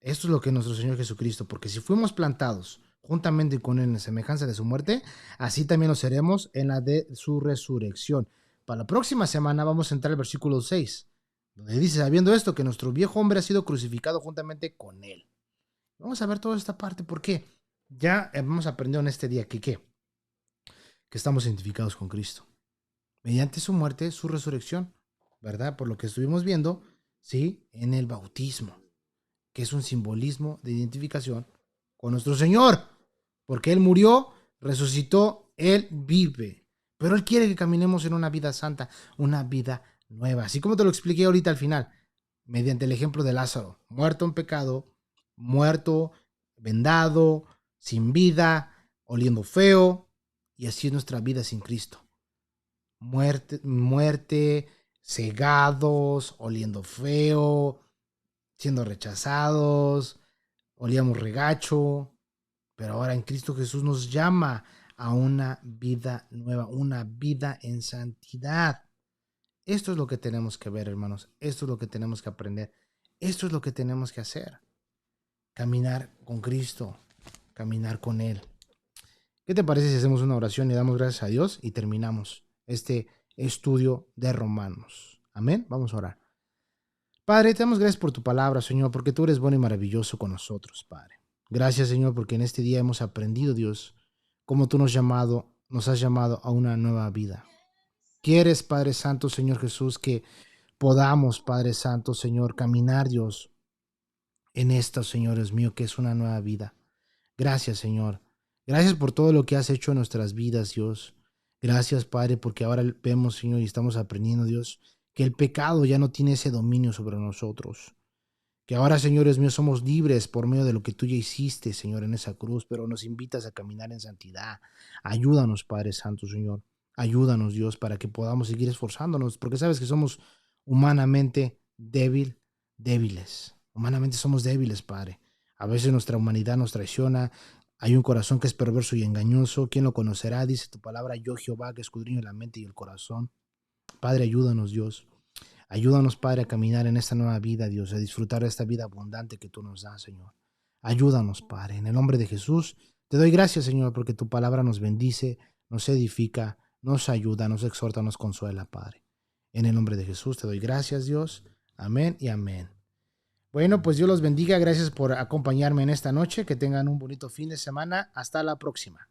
Esto es lo que nuestro Señor Jesucristo, porque si fuimos plantados juntamente con Él en semejanza de su muerte, así también lo seremos en la de su resurrección. Para la próxima semana vamos a entrar al versículo 6, donde dice, sabiendo esto, que nuestro viejo hombre ha sido crucificado juntamente con Él. Vamos a ver toda esta parte, porque ya hemos aprendido en este día que estamos identificados con Cristo. Mediante su muerte, su resurrección, ¿verdad? Por lo que estuvimos viendo, ¿sí? En el bautismo, que es un simbolismo de identificación con nuestro Señor, porque Él murió, resucitó, Él vive, pero Él quiere que caminemos en una vida santa, una vida nueva, así como te lo expliqué ahorita al final, mediante el ejemplo de Lázaro, muerto en pecado, muerto, vendado, sin vida, oliendo feo, y así es nuestra vida sin Cristo. Muerte, cegados, oliendo feo, siendo rechazados, olíamos regacho, pero ahora en Cristo Jesús nos llama a una vida nueva, una vida en santidad. Esto es lo que tenemos que ver, hermanos. Esto es lo que tenemos que aprender. Esto es lo que tenemos que hacer. Caminar con Cristo, caminar con Él. ¿Qué te parece si hacemos una oración y damos gracias a Dios y terminamos este estudio de Romanos? Amén. Vamos a orar. Padre, te damos gracias por tu palabra, Señor, porque tú eres bueno y maravilloso con nosotros, Padre. Gracias, Señor, porque en este día hemos aprendido, Dios, cómo tú nos has llamado a una nueva vida. Quieres, Padre Santo, Señor Jesús, que podamos, Padre Santo, Señor, caminar, Dios, en esta, Señor, Dios mío, que es una nueva vida. Gracias, Señor. Gracias por todo lo que has hecho en nuestras vidas, Dios. Gracias, Padre, porque ahora vemos, Señor, y estamos aprendiendo, Dios, que el pecado ya no tiene ese dominio sobre nosotros. Que ahora, Señor, Dios mío, somos libres por medio de lo que tú ya hiciste, Señor, en esa cruz, pero nos invitas a caminar en santidad. Ayúdanos, Padre Santo, Señor. Ayúdanos, Dios, para que podamos seguir esforzándonos, porque sabes que somos humanamente débiles. Humanamente somos débiles, Padre. A veces nuestra humanidad nos traiciona. Hay un corazón que es perverso y engañoso. ¿Quién lo conocerá? Dice tu palabra, yo Jehová, que escudriño la mente y el corazón. Padre, ayúdanos, Dios. Ayúdanos, Padre, a caminar en esta nueva vida, Dios, a disfrutar de esta vida abundante que tú nos das, Señor. Ayúdanos, Padre. En el nombre de Jesús, te doy gracias, Señor, porque tu palabra nos bendice, nos edifica, nos ayuda, nos exhorta, nos consuela, Padre. En el nombre de Jesús te doy gracias, Dios. Amén y amén. Bueno, pues Dios los bendiga. Gracias por acompañarme en esta noche. Que tengan un bonito fin de semana. Hasta la próxima.